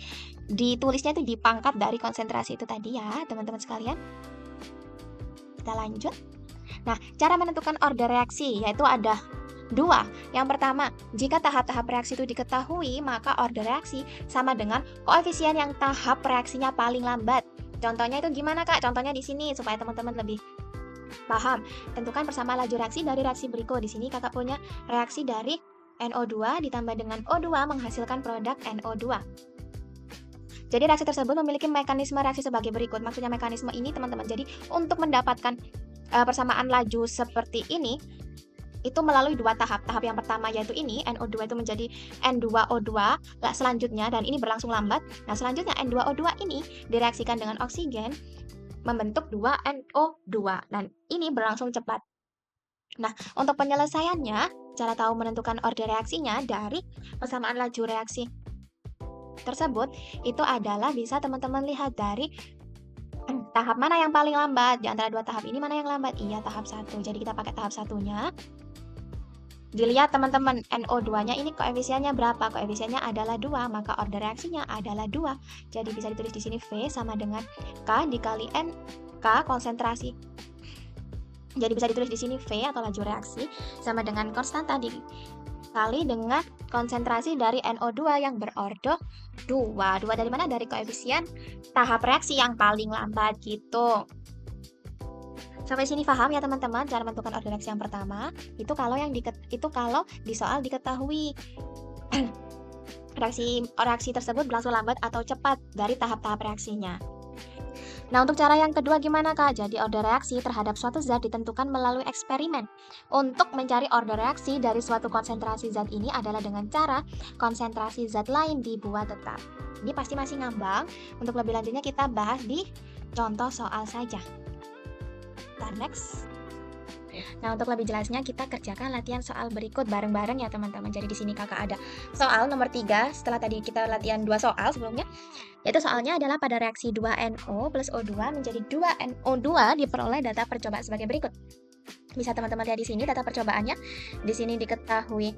Speaker 1: ditulisnya itu di pangkat dari konsentrasi itu tadi ya, teman-teman sekalian. Kita lanjut. Nah, cara menentukan order reaksi yaitu ada 2. Yang pertama, jika tahap-tahap reaksi itu diketahui, maka order reaksi sama dengan koefisien yang tahap reaksinya paling lambat. Contohnya itu gimana, Kak? Contohnya di sini supaya teman-teman lebih paham. Tentukan persamaan laju reaksi dari reaksi berikut. Di sini kakak punya reaksi dari NO2 ditambah dengan O2 menghasilkan produk NO2. Jadi reaksi tersebut memiliki mekanisme reaksi sebagai berikut. Maksudnya mekanisme ini teman-teman, jadi untuk mendapatkan persamaan laju seperti ini, itu melalui dua tahap. Tahap yang pertama yaitu ini, NO2 itu menjadi N2O2, selanjutnya, dan ini berlangsung lambat. Nah, selanjutnya N2O2 ini direaksikan dengan oksigen, membentuk 2NO2, dan ini berlangsung cepat. Nah, untuk penyelesaiannya, cara tahu menentukan order reaksinya dari persamaan laju reaksi tersebut, itu adalah bisa teman-teman lihat dari tahap mana yang paling lambat. Di antara dua tahap ini mana yang lambat? Iya, tahap 1. Jadi kita pakai tahap satunya. Dilihat teman-teman, NO2-nya ini koefisiennya berapa? Koefisiennya adalah 2, maka order reaksinya adalah 2. Jadi bisa ditulis di sini V sama dengan K dikali N, K konsentrasi. Jadi bisa ditulis di sini V atau laju reaksi sama dengan konstanta dikali dengan konsentrasi dari NO2 yang berorder 2. 2 dari mana? Dari koefisien tahap reaksi yang paling lambat gitu. Sampai sini paham ya teman-teman cara menentukan order reaksi yang pertama? Itu kalau di soal diketahui reaksi tersebut berlangsung lambat atau cepat dari tahap-tahap reaksinya. Nah, untuk cara yang kedua gimana, Kak? Jadi order reaksi terhadap suatu zat ditentukan melalui eksperimen. Untuk mencari order reaksi dari suatu konsentrasi zat ini adalah dengan cara konsentrasi zat lain dibuat tetap. Ini pasti masih ngambang. Untuk lebih lanjutnya kita bahas di contoh soal saja. Next. Nah, untuk lebih jelasnya kita kerjakan latihan soal berikut bareng-bareng ya teman-teman. Jadi di sini kakak ada soal nomor 3 setelah tadi kita latihan 2 soal sebelumnya. Yaitu soalnya adalah pada reaksi 2NO plus O2 menjadi 2NO2 diperoleh data percobaan sebagai berikut. Bisa teman-teman lihat di sini data percobaannya. Di sini diketahui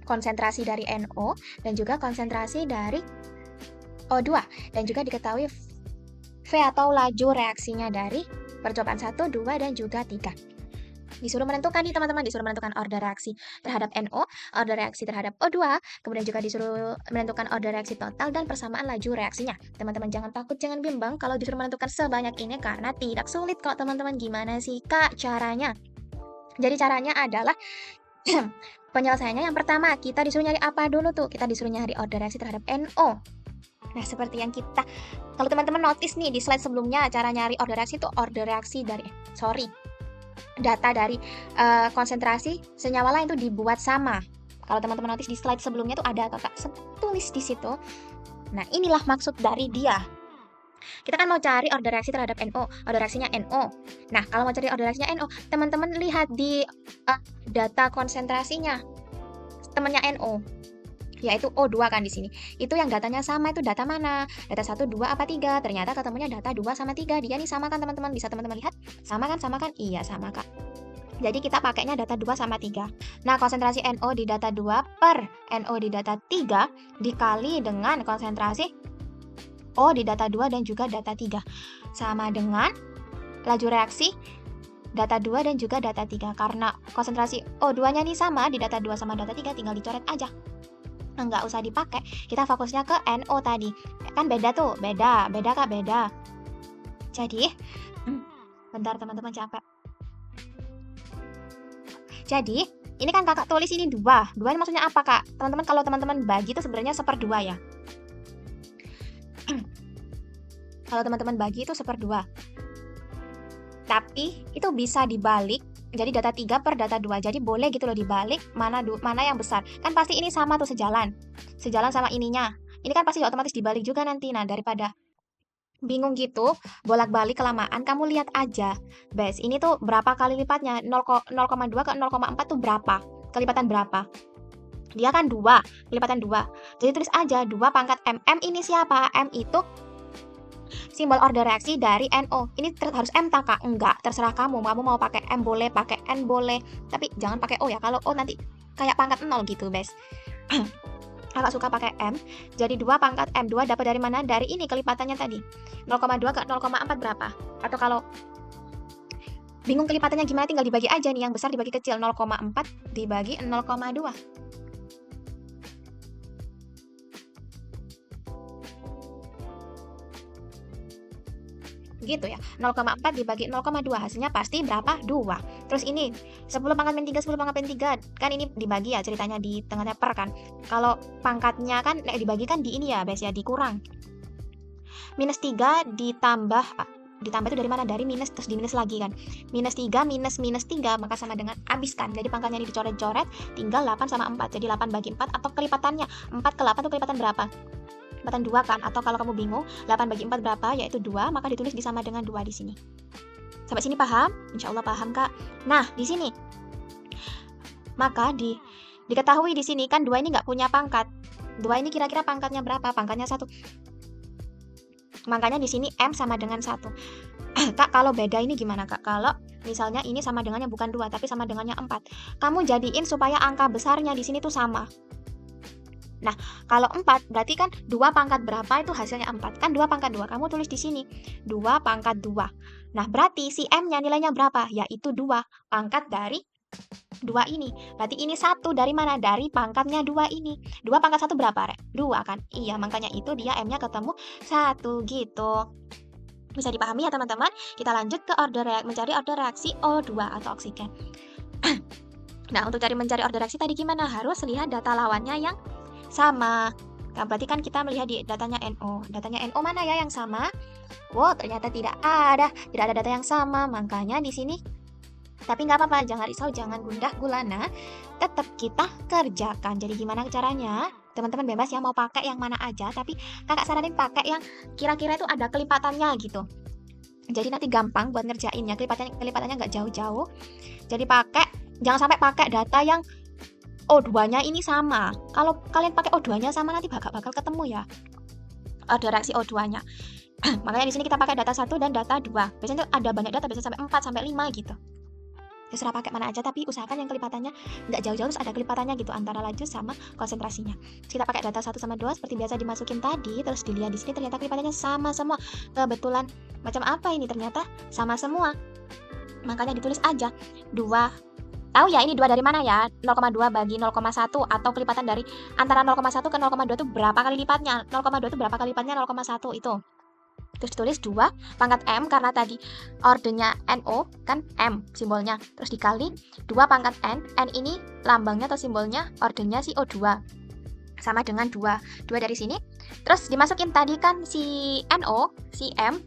Speaker 1: konsentrasi dari NO dan juga konsentrasi dari O2 dan juga diketahui V atau laju reaksinya dari percobaan 1, 2, dan juga 3. Disuruh menentukan nih teman-teman, disuruh menentukan order reaksi terhadap NO, order reaksi terhadap O2, kemudian juga disuruh menentukan order reaksi total dan persamaan laju reaksinya. Teman-teman jangan takut, jangan bimbang kalau disuruh menentukan sebanyak ini karena tidak sulit kok teman-teman. Gimana sih Kak caranya? Jadi caranya adalah penyelesaiannya yang pertama, kita disuruh nyari apa dulu tuh? Kita disuruh nyari order reaksi terhadap NO. Nah, seperti yang kalau teman-teman notice nih di slide sebelumnya, cara nyari order reaksi itu data dari konsentrasi senyawa lain itu dibuat sama. Kalau teman-teman notice di slide sebelumnya tuh ada kakak tulis di situ. Nah, inilah maksud dari dia. Kita kan mau cari order reaksi terhadap NO, order reaksinya NO. Nah, kalau mau cari order reaksinya NO, teman-teman lihat di data konsentrasinya temannya NO. Yaitu O2 kan di sini. Itu yang datanya sama, itu data mana? Data 1, 2, apa 3? Ternyata ketemunya data 2 sama 3. Dia nih sama kan teman-teman? Bisa teman-teman lihat? Sama kan? Sama kan? Iya, sama Kak. Jadi kita pakainya data 2 sama 3. Nah, konsentrasi NO di data 2 per NO di data 3 dikali dengan konsentrasi O di data 2 dan juga data 3. Sama dengan laju reaksi data 2 dan juga data 3. Karena konsentrasi O2-nya nih sama di data 2 sama data 3, tinggal dicoret aja. Nggak usah dipakai, kita fokusnya ke NO tadi. Kan beda tuh, beda Kak, beda. Jadi, bentar teman-teman capek. Jadi, ini kan kakak tulis ini 2. 2 ini maksudnya apa Kak? Teman-teman kalau teman-teman bagi itu sebenarnya 1/2 ya. Kalau teman-teman bagi itu 1/2. Tapi, itu bisa dibalik. Jadi data 3 per data 2. Jadi boleh gitu loh dibalik mana yang besar. Kan pasti ini sama tuh sejalan sama ininya. Ini kan pasti otomatis dibalik juga nanti. Nah, daripada bingung gitu, bolak-balik kelamaan, kamu lihat aja. Bes, ini tuh berapa kali lipatnya? 0,2 ke 0,4 tuh berapa? Kelipatan berapa? Dia kan 2, kelipatan 2. Jadi tulis aja 2 pangkat M. M ini siapa? M itu simbol order reaksi dari NO. Ini harus M tak Kak? Enggak, terserah kamu. Kamu mau pakai M boleh, pakai N boleh. Tapi jangan pakai O ya. Kalau O nanti kayak pangkat 0 gitu, Bes. Kakak suka pakai M. Jadi 2 pangkat M. 2 dapat dari mana? Dari ini kelipatannya tadi. 0,2 ke 0,4 berapa? Atau kalau bingung kelipatannya gimana, tinggal dibagi aja nih. Yang besar dibagi kecil. 0,4 dibagi 0,2. Gitu ya, 0,4 dibagi 0,2 hasilnya pasti berapa? 2. Terus ini 10 pangkat min 3, 10 pangkat min 3, kan ini dibagi ya ceritanya di tengahnya per kan. Kalau pangkatnya kan dibagi kan di ini ya, Bes ya, dikurang. Minus 3 ditambah itu dari mana? Dari minus, terus di minus lagi kan. Minus 3 minus minus 3 maka sama dengan habis kan. Jadi pangkatnya ini dicoret-coret, tinggal 8 sama 4. Jadi 8 bagi 4 atau kelipatannya. 4 ke 8 itu kelipatan berapa? Kelipatan 2 kan. Atau kalau kamu bingung, 8 bagi 4 berapa? Yaitu 2, maka ditulis disama dengan 2 di sini. Sampai sini paham? Insya Allah paham, Kak. Nah, di sini. Maka diketahui di sini kan 2 ini nggak punya pangkat. 2 ini kira-kira pangkatnya berapa? Pangkatnya 1. Makanya di sini M sama dengan 1. Kak, kalau beda ini gimana, Kak? Kalau misalnya ini sama dengannya bukan 2, tapi sama dengannya 4. Kamu jadiin supaya angka besarnya di sini tuh sama. Nah, kalau 4 berarti kan 2 pangkat berapa itu hasilnya 4. Kan 2 pangkat 2. Kamu tulis di sini 2 pangkat 2. Nah, berarti si M-nya nilainya berapa? Yaitu 2 pangkat dari 2 ini. Berarti ini 1 dari mana? Dari pangkatnya 2 ini. 2 pangkat 1 berapa, Rek? 2 kan? Iya, makanya itu dia M-nya ketemu 1 gitu. Bisa dipahami ya, teman-teman? Kita lanjut ke mencari order reaksi O2 atau oksigen. Nah, untuk mencari order reaksi tadi gimana? Harus lihat data lawannya yang sama. Nah, berarti kan kita melihat di datanya NO. Datanya NO mana ya yang sama? Wow, ternyata tidak ada data yang sama. Makanya di sini, tapi nggak apa-apa, jangan risau, jangan gundah gulana, tetap kita kerjakan. Jadi gimana caranya? Teman-teman bebas ya mau pakai yang mana aja, tapi kakak saranin pakai yang kira-kira itu ada kelipatannya gitu. Jadi nanti gampang buat ngerjainnya, kelipatannya nggak jauh-jauh. Jadi jangan sampai pakai data yang O2-nya ini sama. Kalau kalian pakai O2-nya sama nanti bakal ketemu ya order reaksi O2-nya. Makanya di sini kita pakai data 1 dan data 2. Biasanya tuh ada banyak data, biasanya sampai 4 sampai 5 gitu. Terserah pakai mana aja, tapi usahakan yang kelipatannya nggak jauh-jauh, terus ada kelipatannya gitu antara laju sama konsentrasinya. Terus kita pakai data 1 sama 2 seperti biasa dimasukin tadi, terus dilihat di sini ternyata kelipatannya sama semua. Kebetulan macam apa ini? Ternyata sama semua. Makanya ditulis aja 2. Tahu ya ini 2 dari mana ya? 0,2 bagi 0,1 atau kelipatan dari antara 0,1 ke 0,2 itu berapa kali lipatnya? 0,2 itu berapa kali lipatnya 0,1 itu. Terus ditulis 2 pangkat M karena tadi ordernya NO kan M simbolnya. Terus dikali 2 pangkat N ini lambangnya atau simbolnya ordernya si O2. Sama dengan 2 dari sini. Terus dimasukin tadi kan si NO, si M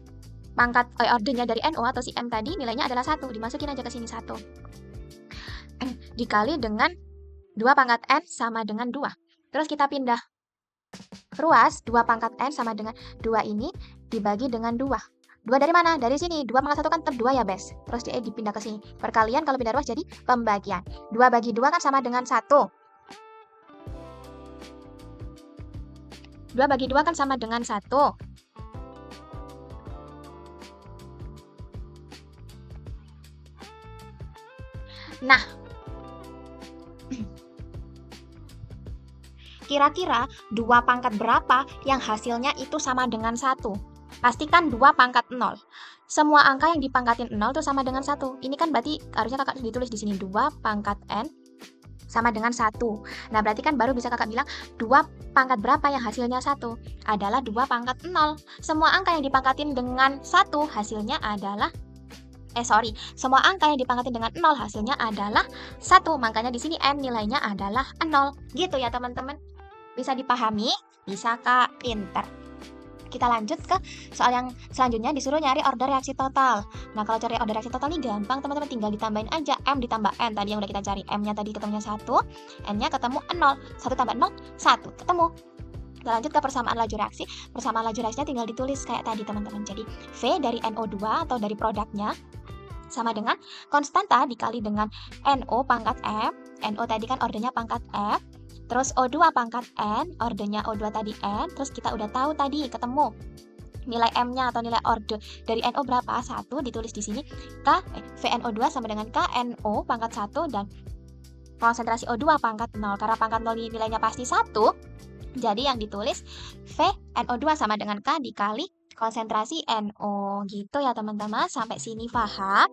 Speaker 1: pangkat ordernya dari NO atau si M tadi nilainya adalah 1. Dimasukin aja ke sini 1. Dikali dengan 2 pangkat N sama dengan 2. Terus kita pindah ruas 2 pangkat N sama dengan 2 ini dibagi dengan 2. 2 dari mana? Dari sini. 2 pangkat 1 kan tetap 2 ya, Bes. Terus dipindah ke sini. Perkalian kalau pindah ruas jadi pembagian. 2 bagi 2 kan sama dengan 1. 2 bagi 2 kan sama dengan 1. Nah, kira-kira 2 pangkat berapa yang hasilnya itu sama dengan 1? Pastikan 2 pangkat 0. Semua angka yang dipangkatin 0 itu sama dengan 1. Ini kan berarti harusnya kakak ditulis di sini 2 pangkat N sama dengan 1. Nah, berarti kan baru bisa kakak bilang 2 pangkat berapa yang hasilnya 1? Adalah 2 pangkat 0. Semua angka yang dipangkatin dengan 1 hasilnya adalah semua angka yang dipangkatin dengan 0 hasilnya adalah 1. Makanya di sini N nilainya adalah 0. Gitu ya, teman-teman. Bisa dipahami? Bisa, Kak. Pinter. Kita lanjut ke soal yang selanjutnya, disuruh nyari order reaksi total. Nah, kalau cari order reaksi total ini gampang, teman-teman, tinggal ditambahin aja M ditambah N tadi yang udah kita cari. M-nya tadi ketemunya 1, N-nya ketemu 0. 1 tambah 0, 1. Ketemu. Kita lanjut ke persamaan laju reaksi. Persamaan laju reaksinya tinggal ditulis kayak tadi, teman-teman. Jadi, V dari NO2 atau dari produknya sama dengan konstanta dikali dengan NO pangkat M. NO tadi kan ordernya pangkat F. Terus O2 pangkat N, ordernya O2 tadi N. Terus kita udah tahu tadi ketemu nilai M-nya atau nilai order dari NO berapa? 1 ditulis di sini. VNO2 sama dengan KNO pangkat 1 dan konsentrasi O2 pangkat 0. Karena pangkat 0 nilainya pasti 1. Jadi yang ditulis VNO2 sama dengan K dikali konsentrasi NO. Gitu ya, teman-teman. Sampai sini paham?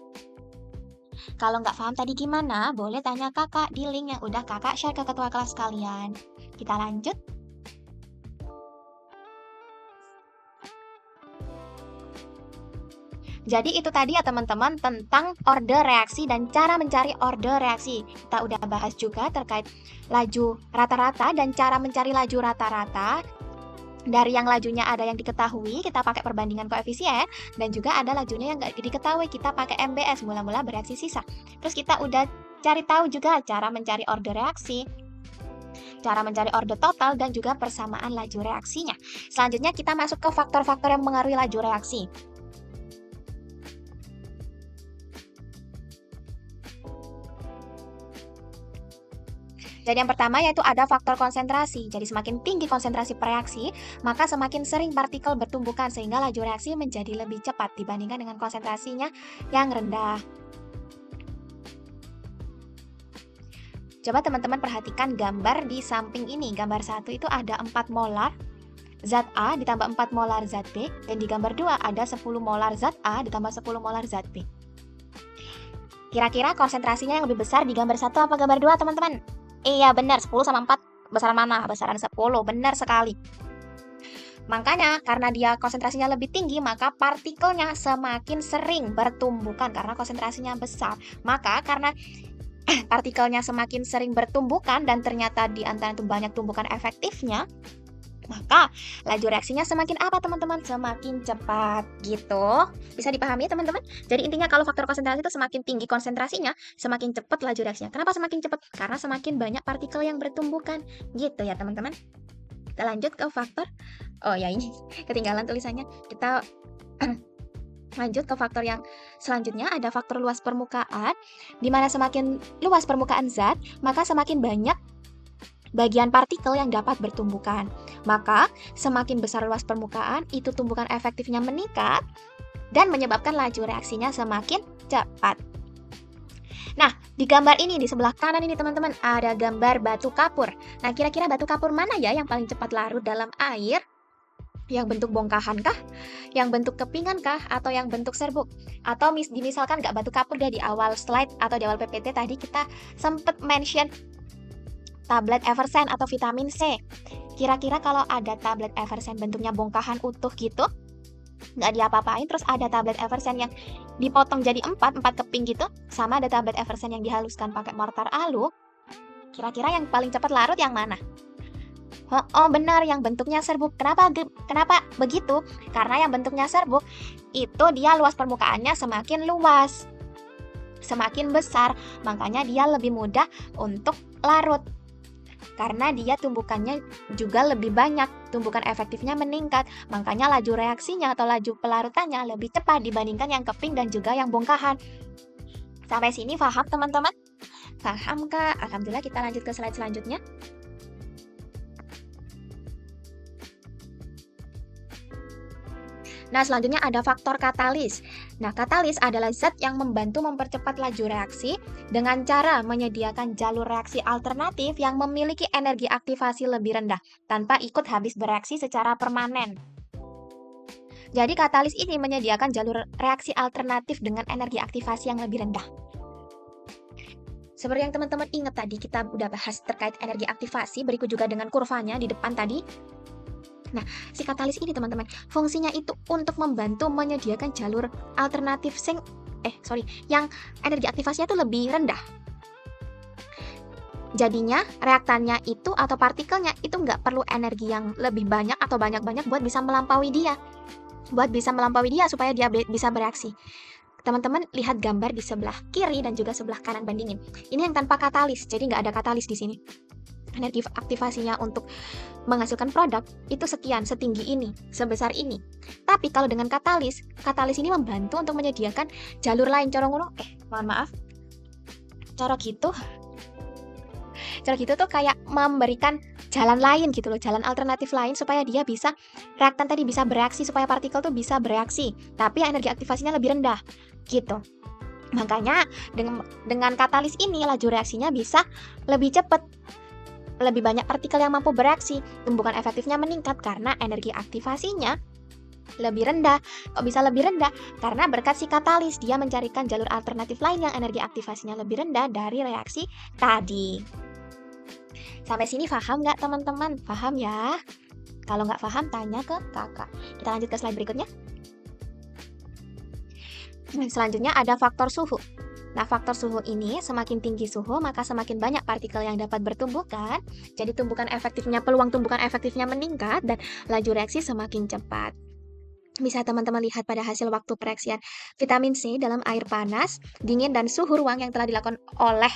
Speaker 1: Kalau nggak paham tadi gimana, boleh tanya kakak di link yang udah kakak share ke ketua kelas kalian. Kita lanjut. Jadi itu tadi ya teman-teman tentang order reaksi dan cara mencari order reaksi. Kita udah bahas juga terkait laju rata-rata dan cara mencari laju rata-rata. Dari yang lajunya ada yang diketahui, kita pakai perbandingan koefisien, dan juga ada lajunya yang nggak diketahui, kita pakai MBS, mula-mula bereaksi sisa. Terus kita udah cari tahu juga cara mencari order reaksi, cara mencari order total, dan juga persamaan laju reaksinya. Selanjutnya kita masuk ke faktor-faktor yang mengaruhi laju reaksi. Jadi yang pertama yaitu ada faktor konsentrasi. Jadi semakin tinggi konsentrasi reaksi, maka semakin sering partikel bertumbukan sehingga laju reaksi menjadi lebih cepat dibandingkan dengan konsentrasinya yang rendah. Coba teman-teman perhatikan gambar di samping ini. Gambar 1 itu ada 4 molar zat A ditambah 4 molar zat B, dan di gambar 2 ada 10 molar zat A ditambah 10 molar zat B. Kira-kira konsentrasinya yang lebih besar di gambar 1 apa gambar 2, teman-teman? Iya benar, 10 sama 4 besaran mana? Besaran 10, benar sekali. Makanya karena dia konsentrasinya lebih tinggi, maka partikelnya semakin sering bertumbukan karena konsentrasinya besar. Maka karena partikelnya semakin sering bertumbukan dan ternyata di antara itu banyak tumbukan efektifnya, maka laju reaksinya semakin apa teman-teman? Semakin cepat gitu. Bisa dipahami ya teman-teman? Jadi intinya kalau faktor konsentrasi itu semakin tinggi konsentrasinya, semakin cepat laju reaksinya. Kenapa semakin cepat? Karena semakin banyak partikel yang bertumbukan. Gitu ya teman-teman. Kita lanjut ke faktor. Oh ya ini ketinggalan tulisannya. Kita lanjut ke faktor yang selanjutnya, ada faktor luas permukaan. Dimana semakin luas permukaan zat, maka semakin banyak bagian partikel yang dapat bertumbukan. Maka semakin besar luas permukaan, itu tumbukan efektifnya meningkat dan menyebabkan laju reaksinya semakin cepat. Nah, di gambar ini, di sebelah kanan ini teman-teman, ada gambar batu kapur. Nah, kira-kira batu kapur mana ya yang paling cepat larut dalam air? Yang bentuk bongkahan kah? Yang bentuk kepingan kah? Atau yang bentuk serbuk? Atau misalkan nggak batu kapur deh, di awal slide atau di awal PPT tadi kita sempat mention tablet Eversen atau vitamin C. Kira-kira kalau ada tablet Eversen bentuknya bongkahan utuh gitu, nggak diapa-apain, terus ada tablet Eversen yang dipotong jadi 4 keping gitu, sama ada tablet Eversen yang dihaluskan pakai mortar alu, kira-kira yang paling cepat larut yang mana? Oh benar, yang bentuknya serbuk. Kenapa begitu? Karena yang bentuknya serbuk itu dia luas permukaannya semakin luas, semakin besar, makanya dia lebih mudah untuk larut. Karena dia tumbukannya juga lebih banyak, tumbukan efektifnya meningkat, makanya laju reaksinya atau laju pelarutannya lebih cepat dibandingkan yang keping dan juga yang bongkahan. Sampai sini paham teman-teman? Paham kak? Alhamdulillah, kita lanjut ke slide selanjutnya. Nah, selanjutnya ada faktor katalis. Nah, katalis adalah zat yang membantu mempercepat laju reaksi dengan cara menyediakan jalur reaksi alternatif yang memiliki energi aktivasi lebih rendah tanpa ikut habis bereaksi secara permanen. Jadi, katalis ini menyediakan jalur reaksi alternatif dengan energi aktivasi yang lebih rendah. Seperti yang teman-teman ingat tadi, kita udah bahas terkait energi aktivasi, berikut juga dengan kurvanya di depan tadi. Nah, si katalis ini teman-teman, fungsinya itu untuk membantu menyediakan jalur alternatif yang energi aktivasinya itu lebih rendah. Jadinya reaktannya itu atau partikelnya itu nggak perlu energi yang lebih banyak atau banyak-banyak buat bisa melampaui dia. Supaya dia bisa bereaksi. Teman-teman lihat gambar di sebelah kiri dan juga sebelah kanan, bandingin. Ini yang tanpa katalis, jadi nggak ada katalis di sini. Energi aktivasinya untuk menghasilkan produk itu sekian, setinggi ini, sebesar ini. Tapi kalau dengan katalis ini membantu untuk menyediakan jalur lain. Cara gitu tuh kayak memberikan jalan lain gitu loh, jalan alternatif lain supaya dia bisa, reaktan tadi bisa bereaksi, supaya partikel tuh bisa bereaksi, tapi energi aktivasinya lebih rendah gitu. Makanya dengan katalis ini laju reaksinya bisa lebih cepat. Lebih banyak partikel yang mampu bereaksi, tumbukan efektifnya meningkat karena energi aktivasinya lebih rendah. Kok bisa lebih rendah? Karena berkat si katalis, dia mencarikan jalur alternatif lain yang energi aktivasinya lebih rendah dari reaksi tadi. Sampai sini paham nggak teman-teman? Paham ya? Kalau nggak paham, tanya ke kakak. Kita lanjut ke slide berikutnya. Selanjutnya ada faktor suhu. Nah, faktor suhu ini semakin tinggi suhu, maka semakin banyak partikel yang dapat bertumbukan. Jadi peluang tumbukan efektifnya meningkat dan laju reaksi semakin cepat. Bisa teman-teman lihat pada hasil waktu pereaksian vitamin C dalam air panas, dingin, dan suhu ruang yang telah dilakukan oleh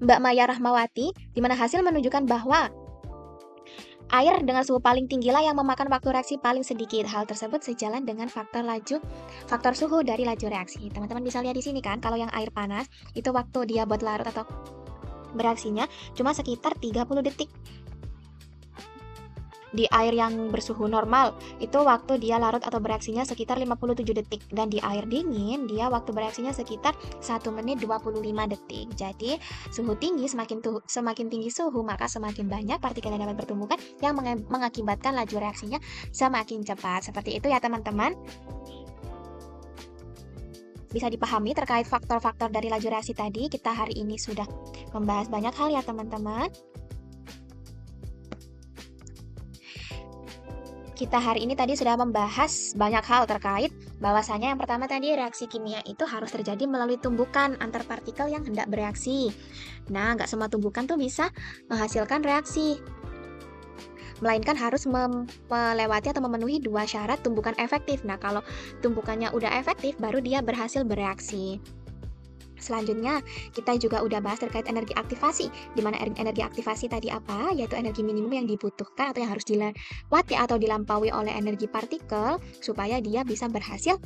Speaker 1: Mbak Maya Rahmawati, di mana hasil menunjukkan bahwa air dengan suhu paling tinggi lah yang memakan waktu reaksi paling sedikit. Hal tersebut sejalan dengan faktor suhu dari laju reaksi. Teman-teman bisa lihat di sini kan, kalau yang air panas itu waktu dia buat larut atau bereaksinya cuma sekitar 30 detik. Di air yang bersuhu normal, itu waktu dia larut atau bereaksinya sekitar 57 detik. Dan di air dingin, dia waktu bereaksinya sekitar 1 menit 25 detik. Jadi, suhu tinggi, semakin tinggi suhu, maka semakin banyak partikel yang dapat bertumbukan yang mengakibatkan laju reaksinya semakin cepat. Seperti itu ya teman-teman. Bisa dipahami terkait faktor-faktor dari laju reaksi tadi. Kita hari ini sudah membahas banyak hal ya teman-teman. Kita hari ini tadi sudah membahas banyak hal terkait bahwasanya yang pertama tadi reaksi kimia itu harus terjadi melalui tumbukan antar partikel yang hendak bereaksi. Nah, nggak semua tumbukan tuh bisa menghasilkan reaksi, melainkan harus melewati atau memenuhi 2 syarat tumbukan efektif. Nah, kalau tumbukannya udah efektif, baru dia berhasil bereaksi. Selanjutnya, kita juga udah bahas terkait energi aktivasi, di mana energi aktivasi tadi apa? Yaitu energi minimum yang dibutuhkan atau yang harus dilewati atau dilampaui oleh energi partikel supaya dia bisa berhasil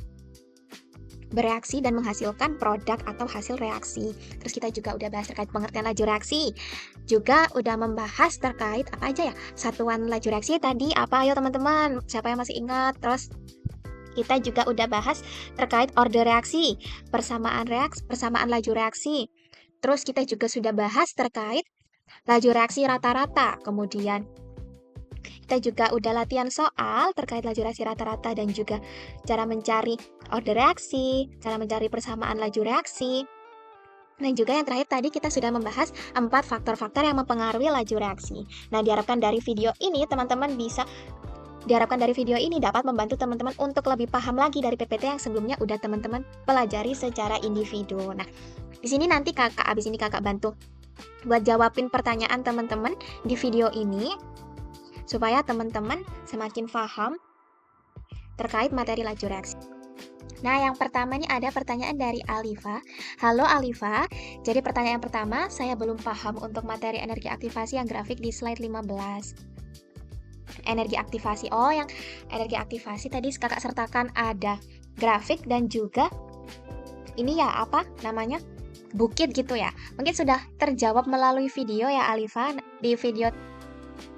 Speaker 1: bereaksi dan menghasilkan produk atau hasil reaksi. Terus kita juga udah bahas terkait pengertian laju reaksi. Juga udah membahas terkait apa aja ya? Satuan laju reaksi tadi apa? Ayo teman-teman, siapa yang masih ingat? Terus kita juga udah bahas terkait order reaksi, persamaan laju reaksi. Terus kita juga sudah bahas terkait laju reaksi rata-rata. Kemudian kita juga udah latihan soal terkait laju reaksi rata-rata dan juga cara mencari order reaksi, cara mencari persamaan laju reaksi. Dan juga yang terakhir tadi kita sudah membahas 4 faktor-faktor yang mempengaruhi laju reaksi. Nah, diharapkan dari video ini dapat membantu teman-teman untuk lebih paham lagi dari PPT yang sebelumnya udah teman-teman pelajari secara individu. Nah, di sini nanti abis ini kakak bantu buat jawabin pertanyaan teman-teman di video ini supaya teman-teman semakin paham terkait materi laju reaksi. Nah, yang pertama ini ada pertanyaan dari Alifa. Halo Alifa, jadi pertanyaan pertama, saya belum paham untuk materi energi aktivasi yang grafik di slide 15. Energi aktivasi, yang energi aktivasi tadi kakak sertakan ada grafik dan juga ini ya apa namanya bukit gitu ya. Mungkin sudah terjawab melalui video ya Alifa, di video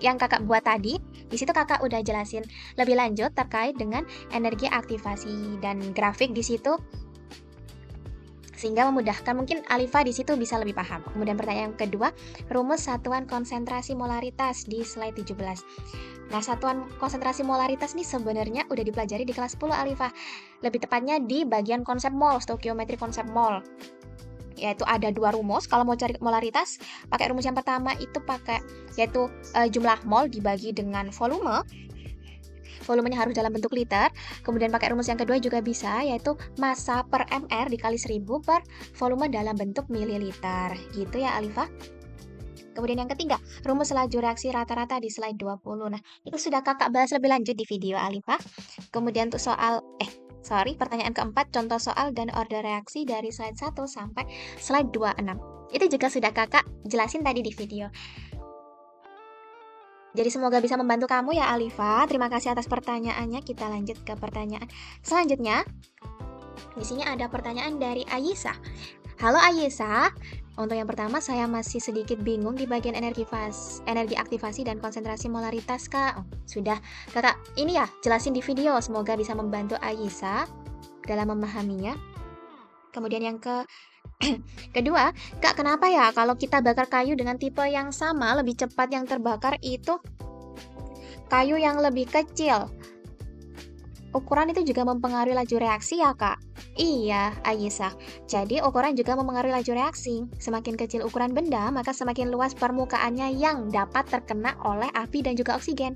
Speaker 1: yang kakak buat tadi. Di situ kakak udah jelasin lebih lanjut terkait dengan energi aktivasi dan grafik di situ, sehingga memudahkan mungkin Alifa di situ bisa lebih paham. Kemudian pertanyaan yang kedua, rumus satuan konsentrasi molaritas di slide 17. Nah, satuan konsentrasi molaritas ini sebenarnya udah dipelajari di kelas 10 Alifa. Lebih tepatnya di bagian konsep mol, stoikiometri konsep mol. Yaitu ada 2 rumus. Kalau mau cari molaritas, pakai rumus yang pertama itu yaitu jumlah mol dibagi dengan volume. Volumenya harus dalam bentuk liter. Kemudian pakai rumus yang kedua juga bisa, yaitu massa per mR dikali 1000 per volume dalam bentuk mililiter. Gitu ya Alifa. Kemudian yang ketiga, rumus laju reaksi rata-rata di slide 20. Nah, itu sudah kakak bahas lebih lanjut di video Alifa. Kemudian untuk pertanyaan keempat, contoh soal dan order reaksi dari slide 1 sampai slide 26. Itu juga sudah kakak jelasin tadi di video. Jadi semoga bisa membantu kamu ya Alifa. Terima kasih atas pertanyaannya. Kita lanjut ke pertanyaan selanjutnya. Di sini ada pertanyaan dari Ayisa. Halo Ayisa. Untuk yang pertama, saya masih sedikit bingung di bagian energi aktivasi dan konsentrasi molaritas, Kak. Sudah, kakak ini ya, jelasin di video. Semoga bisa membantu Ayisa dalam memahaminya. Kemudian yang kedua, Kak, kenapa ya kalau kita bakar kayu dengan tipe yang sama, lebih cepat yang terbakar itu kayu yang lebih kecil? Ukuran itu juga mempengaruhi laju reaksi ya, Kak? Iya, Ayisa. Jadi, ukuran juga mempengaruhi laju reaksi. Semakin kecil ukuran benda, maka semakin luas permukaannya yang dapat terkena oleh api dan juga oksigen.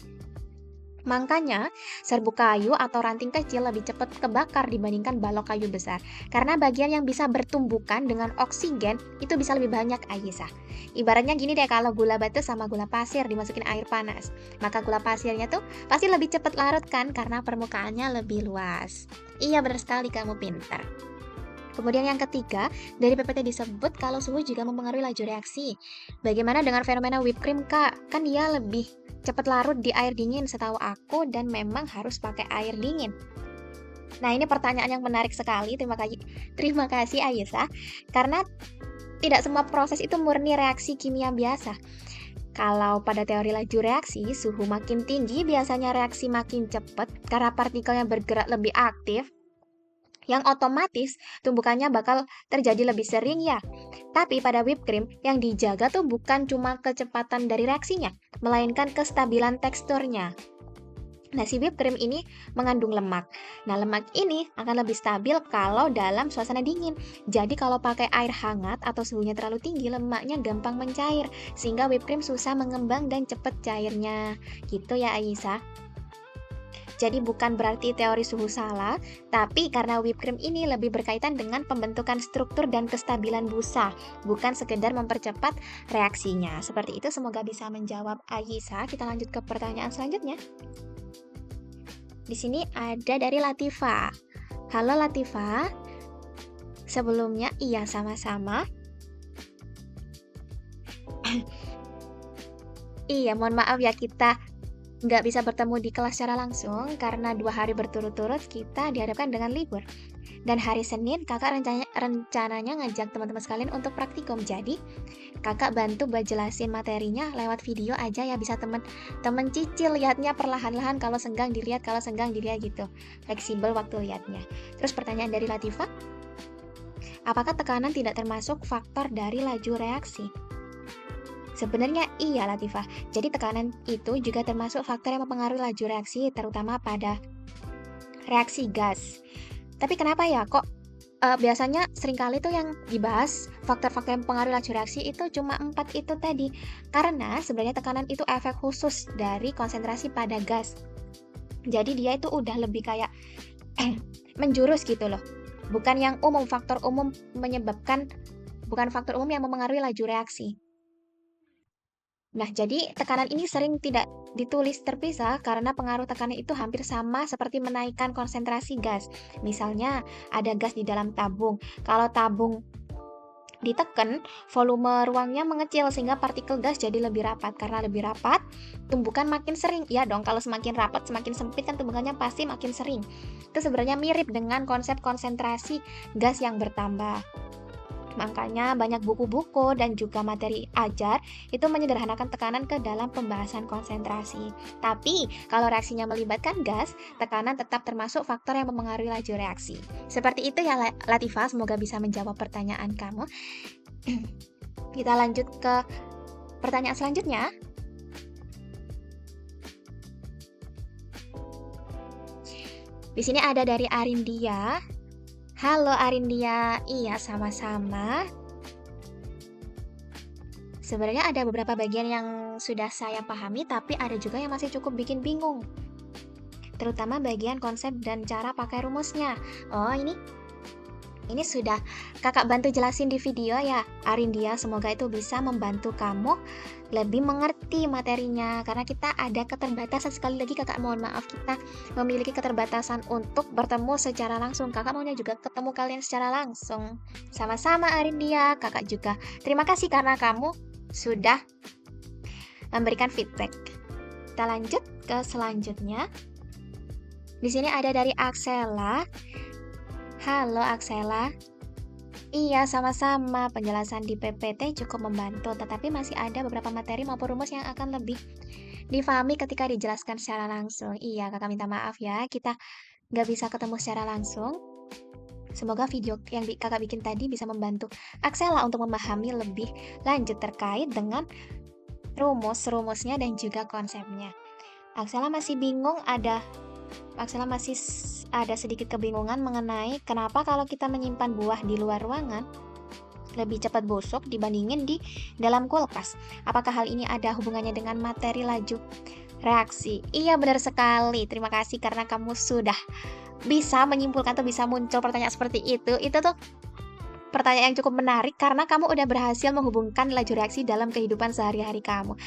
Speaker 1: Makanya, serbuk kayu atau ranting kecil lebih cepat kebakar dibandingkan balok kayu besar. Karena bagian yang bisa bertumbukan dengan oksigen itu bisa lebih banyak, Aisyah. Ibaratnya gini deh, kalau gula batu sama gula pasir dimasukin air panas, maka gula pasirnya tuh pasti lebih cepat larut kan karena permukaannya lebih luas. Iya, benar sekali, kamu pintar. Kemudian yang ketiga, dari PPT disebut kalau suhu juga mempengaruhi laju reaksi. Bagaimana dengan fenomena whipped cream, Kak? Kan dia lebih cepat larut di air dingin setahu aku dan memang harus pakai air dingin. Nah, ini pertanyaan yang menarik sekali. Terima kasih Ayesa. Karena tidak semua proses itu murni reaksi kimia biasa. Kalau pada teori laju reaksi, suhu makin tinggi biasanya reaksi makin cepat karena partikelnya bergerak lebih aktif, yang otomatis tumbukannya bakal terjadi lebih sering ya. Tapi pada whipped cream, yang dijaga tuh bukan cuma kecepatan dari reaksinya, melainkan kestabilan teksturnya. Nah, si whipped cream ini mengandung lemak. Nah, lemak ini akan lebih stabil kalau dalam suasana dingin. Jadi kalau pakai air hangat atau suhunya terlalu tinggi, lemaknya gampang mencair, sehingga whipped cream susah mengembang dan cepet cairnya. Gitu ya, Aisyah. Jadi bukan berarti teori suhu salah, tapi karena whipped cream ini lebih berkaitan dengan pembentukan struktur dan kestabilan busa, bukan sekedar mempercepat reaksinya. Seperti itu, semoga bisa menjawab Aisyah. Kita lanjut ke pertanyaan selanjutnya. Di sini ada dari Latifa. Halo Latifa. Sebelumnya, iya sama-sama. Iya, mohon maaf ya kita nggak bisa bertemu di kelas secara langsung karena 2 hari berturut-turut kita dihadapkan dengan libur. Dan hari Senin kakak rencananya ngajak teman-teman sekalian untuk praktikum. Jadi kakak bantu buat jelasin materinya lewat video aja ya, bisa temen cicil lihatnya perlahan-lahan, kalau senggang dilihat gitu. Fleksibel waktu lihatnya. Terus pertanyaan dari Latifa, apakah tekanan tidak termasuk faktor dari laju reaksi? Sebenarnya iya Latifah, jadi tekanan itu juga termasuk faktor yang mempengaruhi laju reaksi, terutama pada reaksi gas. Tapi kenapa ya kok biasanya seringkali tuh yang dibahas faktor-faktor yang mempengaruhi laju reaksi itu cuma 4 itu tadi. Karena sebenarnya tekanan itu efek khusus dari konsentrasi pada gas. Jadi dia itu udah lebih kayak menjurus gitu loh. Bukan yang umum, faktor umum bukan faktor umum yang mempengaruhi laju reaksi. Nah, jadi tekanan ini sering tidak ditulis terpisah karena pengaruh tekanan itu hampir sama seperti menaikkan konsentrasi gas. Misalnya, ada gas di dalam tabung. Kalau tabung ditekan, volume ruangnya mengecil sehingga partikel gas jadi lebih rapat. Karena lebih rapat, tumbukan makin sering. Iya dong, kalau semakin rapat, semakin sempit kan tumbukannya pasti makin sering. Itu sebenarnya mirip dengan konsep konsentrasi gas yang bertambah. Makanya banyak buku-buku dan juga materi ajar itu menyederhanakan tekanan ke dalam pembahasan konsentrasi. Tapi kalau reaksinya melibatkan gas, tekanan tetap termasuk faktor yang mempengaruhi laju reaksi. Seperti itu ya Latifah, semoga bisa menjawab pertanyaan kamu. Kita lanjut ke pertanyaan selanjutnya. Di sini ada dari Arindia. Halo Arindia, iya sama-sama. Sebenarnya ada beberapa bagian yang sudah saya pahami, tapi ada juga yang masih cukup bikin bingung. Terutama bagian konsep dan cara pakai rumusnya. Oh ini sudah kakak bantu jelasin di video ya Arindia, semoga itu bisa membantu kamu lebih mengerti materinya. Karena kita ada keterbatasan, sekali lagi kakak mohon maaf, kita memiliki keterbatasan untuk bertemu secara langsung. Kakak maunya juga ketemu kalian secara langsung. Sama-sama Arindia, kakak juga terima kasih karena kamu sudah memberikan feedback. Kita lanjut ke selanjutnya. Di sini ada dari Axela. Halo Axela. Iya, sama-sama. Penjelasan di PPT cukup membantu, tetapi masih ada beberapa materi maupun rumus yang akan lebih difahami ketika dijelaskan secara langsung. Iya, kakak minta maaf ya, kita nggak bisa ketemu secara langsung. Semoga video yang kakak bikin tadi bisa membantu Axela untuk memahami lebih lanjut terkait dengan rumusnya dan juga konsepnya. Axela masih ada sedikit kebingungan mengenai kenapa kalau kita menyimpan buah di luar ruangan lebih cepat busuk dibandingin di dalam kulkas. Apakah hal ini ada hubungannya dengan materi laju reaksi. Iya, benar sekali. Terima kasih karena kamu sudah bisa menyimpulkan atau bisa muncul pertanyaan seperti itu. Itu tuh pertanyaan yang cukup menarik karena kamu udah berhasil menghubungkan laju reaksi dalam kehidupan sehari-hari kamu.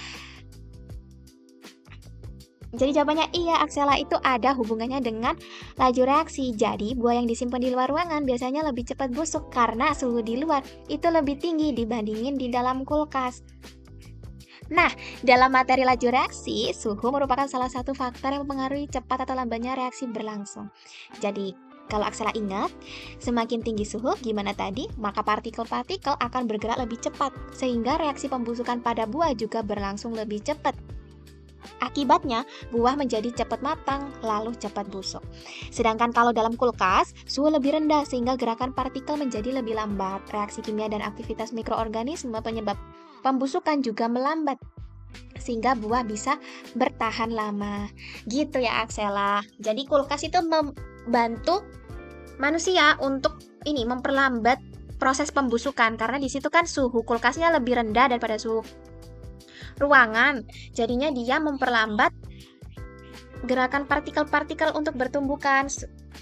Speaker 1: Jadi jawabannya iya, Aksela, itu ada hubungannya dengan laju reaksi. Jadi buah yang disimpan di luar ruangan biasanya lebih cepat busuk karena suhu di luar itu lebih tinggi dibandingin di dalam kulkas. Nah, dalam materi laju reaksi, suhu merupakan salah satu faktor yang mempengaruhi cepat atau lambatnya reaksi berlangsung. Jadi, kalau Aksela ingat, semakin tinggi suhu, gimana tadi? Maka partikel-partikel akan bergerak lebih cepat, sehingga reaksi pembusukan pada buah juga berlangsung lebih cepat. Akibatnya, buah menjadi cepat matang, lalu cepat busuk. Sedangkan kalau dalam kulkas, suhu lebih rendah sehingga gerakan partikel menjadi lebih lambat. Reaksi kimia dan aktivitas mikroorganisme penyebab pembusukan juga melambat, sehingga buah bisa bertahan lama. Gitu ya, Aksela. Jadi kulkas itu membantu manusia untuk memperlambat proses pembusukan karena di situ kan suhu kulkasnya lebih rendah daripada suhu ruangan. Jadinya dia memperlambat gerakan partikel-partikel untuk bertumbukan.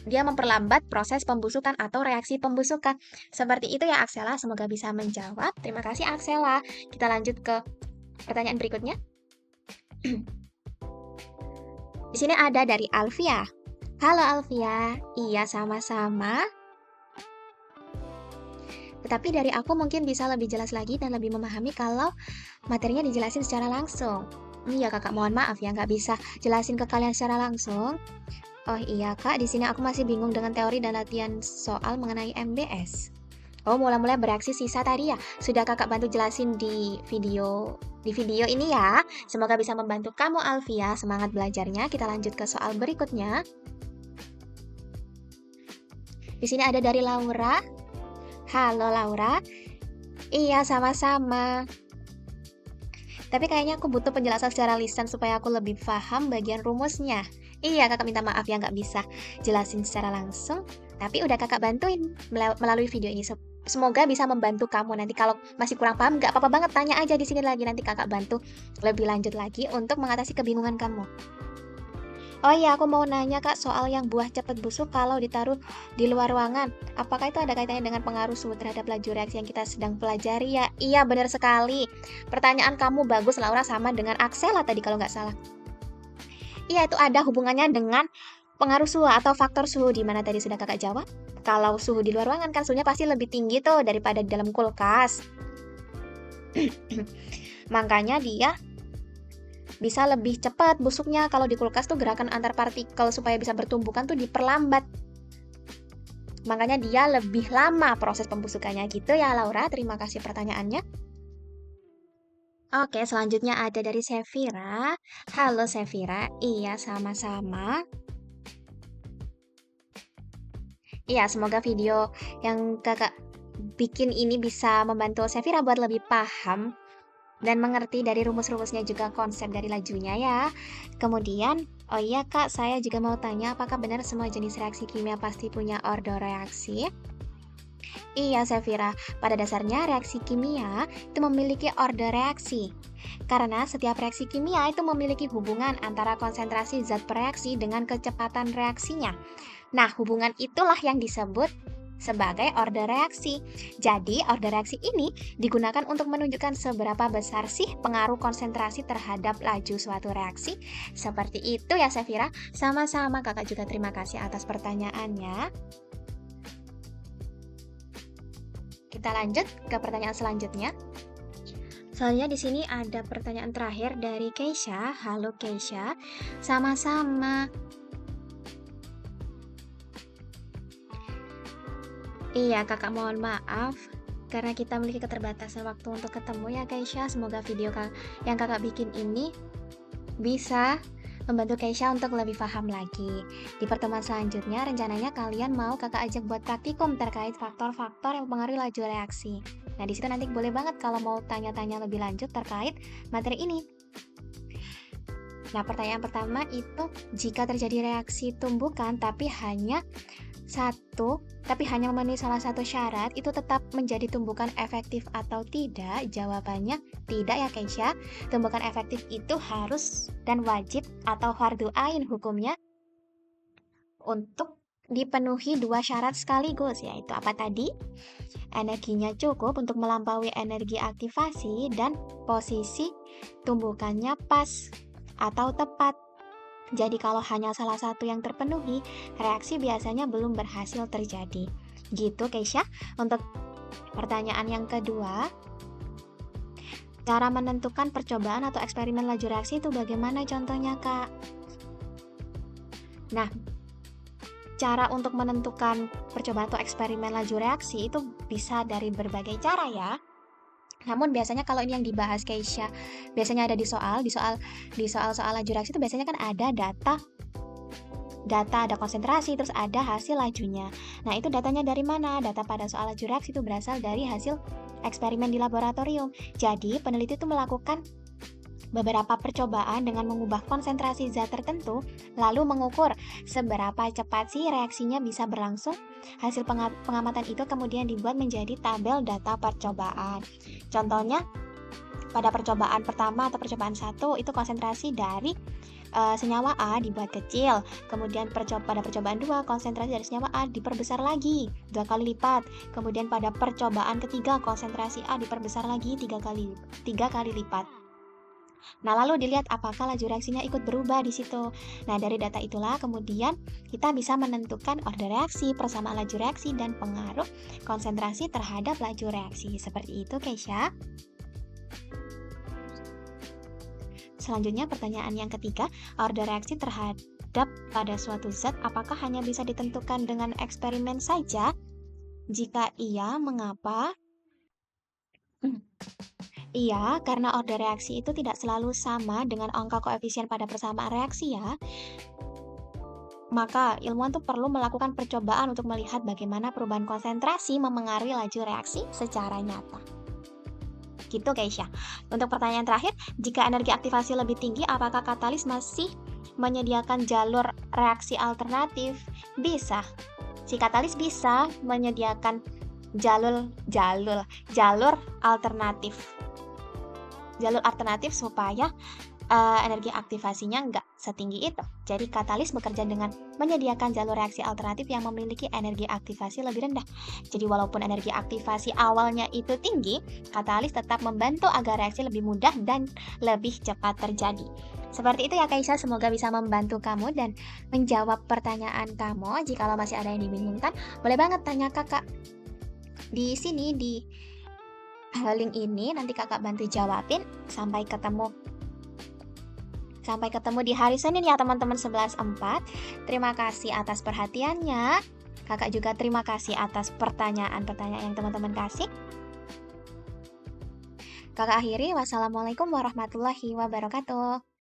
Speaker 1: Dia memperlambat proses pembusukan atau reaksi pembusukan. Seperti itu ya, Aksela. Semoga bisa menjawab. Terima kasih, Aksela. Kita lanjut ke pertanyaan berikutnya. Di sini ada dari Alfia. Halo Alfia. Iya, sama-sama. Tetapi dari aku mungkin bisa lebih jelas lagi dan lebih memahami kalau materinya dijelasin secara langsung. Iya kakak, mohon maaf ya nggak bisa jelasin ke kalian secara langsung. Oh iya kak, di sini aku masih bingung dengan teori dan latihan soal mengenai MBS. Oh, mulai-mulai bereaksi sisa tadi ya. Sudah kakak bantu jelasin di video ini ya. Semoga bisa membantu kamu Alfia, semangat belajarnya. Kita lanjut ke soal berikutnya. Di sini ada dari Laura. Halo Laura. Iya, sama-sama. Tapi kayaknya aku butuh penjelasan secara lisan supaya aku lebih paham bagian rumusnya. Iya, kakak minta maaf ya nggak bisa jelasin secara langsung. Tapi udah kakak bantuin melalui video ini. Semoga bisa membantu kamu. Nanti kalau masih kurang paham, nggak apa-apa banget, tanya aja di sini lagi. Nanti kakak bantu lebih lanjut lagi untuk mengatasi kebingungan kamu. Oh iya, aku mau nanya kak soal yang buah cepat busuk kalau ditaruh di luar ruangan. Apakah itu ada kaitannya dengan pengaruh suhu terhadap laju reaksi yang kita sedang pelajari ya? Iya, benar sekali. Pertanyaan kamu bagus Laura, sama dengan Aksela tadi kalau nggak salah. Iya, itu ada hubungannya dengan pengaruh suhu atau faktor suhu, di mana tadi sudah kakak jawab. Kalau suhu di luar ruangan kan suhunya pasti lebih tinggi tuh daripada di dalam kulkas. Makanya dia bisa lebih cepat busuknya. Kalau di kulkas tuh gerakan antar partikel supaya bisa bertumbukan tuh diperlambat. Makanya dia lebih lama proses pembusukannya gitu ya Laura. Terima kasih pertanyaannya. Oke, selanjutnya ada dari Sevira. Halo Sevira. Iya, sama-sama. Iya, semoga video yang kakak bikin ini bisa membantu Sevira buat lebih paham dan mengerti dari rumus-rumusnya juga konsep dari lajunya ya. Kemudian, oh iya kak, saya juga mau tanya apakah benar semua jenis reaksi kimia pasti punya ordo reaksi? Iya Sevira, pada dasarnya reaksi kimia itu memiliki ordo reaksi. Karena setiap reaksi kimia itu memiliki hubungan antara konsentrasi zat bereaksi dengan kecepatan reaksinya. Nah, hubungan itulah yang disebut sebagai order reaksi. Jadi, order reaksi ini digunakan untuk menunjukkan seberapa besar sih pengaruh konsentrasi terhadap laju suatu reaksi. Seperti itu ya, Sevira. Sama-sama, kakak juga terima kasih atas pertanyaannya. Kita lanjut ke pertanyaan selanjutnya. Selanjutnya di sini ada pertanyaan terakhir dari Keisha. Halo Keisha. Sama-sama. Iya, kakak mohon maaf karena kita memiliki keterbatasan waktu untuk ketemu ya Keisha. Semoga video yang kakak bikin ini bisa membantu Keisha untuk lebih paham lagi. Di pertemuan selanjutnya, rencananya kalian mau kakak ajak buat praktikum terkait faktor-faktor yang mempengaruhi laju reaksi. Nah, di situ nanti boleh banget kalau mau tanya-tanya lebih lanjut terkait materi ini. Nah, pertanyaan pertama itu, jika terjadi reaksi tumbukan tapi hanya satu tapi hanya memenuhi salah satu syarat, itu tetap menjadi tumbukan efektif atau tidak? Jawabannya tidak ya Keisha. Tumbukan efektif itu harus dan wajib atau fardu ain hukumnya untuk dipenuhi dua syarat sekaligus, yaitu apa tadi? Energinya cukup untuk melampaui energi aktivasi dan posisi tumbukannya pas atau tepat. Jadi kalau hanya salah satu yang terpenuhi, reaksi biasanya belum berhasil terjadi. Gitu Keisha. Untuk pertanyaan yang kedua, cara menentukan percobaan atau eksperimen laju reaksi itu bagaimana contohnya, Kak? Nah, cara untuk menentukan percobaan atau eksperimen laju reaksi itu bisa dari berbagai cara ya. Namun biasanya kalau ini yang dibahas Keisha, biasanya ada di soal laju reaksi itu biasanya kan ada data, ada konsentrasi, terus ada hasil lajunya. Nah, itu datanya dari mana? Data pada soal laju reaksi itu berasal dari hasil eksperimen di laboratorium. Jadi, peneliti itu melakukan beberapa percobaan dengan mengubah konsentrasi zat tertentu, lalu mengukur seberapa cepat sih reaksinya bisa berlangsung. Hasil pengamatan itu kemudian dibuat menjadi tabel data percobaan. Contohnya, pada percobaan pertama atau percobaan 1 itu konsentrasi dari senyawa A dibuat kecil, kemudian pada percobaan 2 konsentrasi dari senyawa A diperbesar lagi 2 kali lipat, kemudian pada percobaan ketiga konsentrasi A diperbesar lagi 3 kali lipat. Nah, lalu dilihat apakah laju reaksinya ikut berubah di situ. Nah, dari data itulah kemudian kita bisa menentukan order reaksi, persamaan laju reaksi, dan pengaruh konsentrasi terhadap laju reaksi. Seperti itu, Keisha. Selanjutnya, pertanyaan yang ketiga, order reaksi terhadap pada suatu zat apakah hanya bisa ditentukan dengan eksperimen saja? Jika iya, mengapa? Iya, karena order reaksi itu tidak selalu sama dengan angka koefisien pada persamaan reaksi ya. Maka ilmuwan tuh perlu melakukan percobaan untuk melihat bagaimana perubahan konsentrasi memengaruhi laju reaksi secara nyata. Gitu Keisha. Untuk pertanyaan terakhir, jika energi aktivasi lebih tinggi, apakah katalis masih menyediakan jalur reaksi alternatif? Bisa. Si katalis bisa menyediakan jalur alternatif. Jalur alternatif supaya energi aktivasinya nggak setinggi itu. Jadi katalis bekerja dengan menyediakan jalur reaksi alternatif yang memiliki energi aktivasi lebih rendah. Jadi walaupun energi aktivasi awalnya itu tinggi, katalis tetap membantu agar reaksi lebih mudah dan lebih cepat terjadi. Seperti itu ya Kaisa, semoga bisa membantu kamu dan menjawab pertanyaan kamu. Jikalau masih ada yang dibingungkan, boleh banget tanya kakak di sini di link ini, nanti kakak bantu jawabin. Sampai ketemu di hari Senin ya teman-teman 11.4. Terima kasih atas perhatiannya. Kakak juga terima kasih atas pertanyaan-pertanyaan yang teman-teman kasih. Kakak akhiri, wassalamualaikum warahmatullahi wabarakatuh.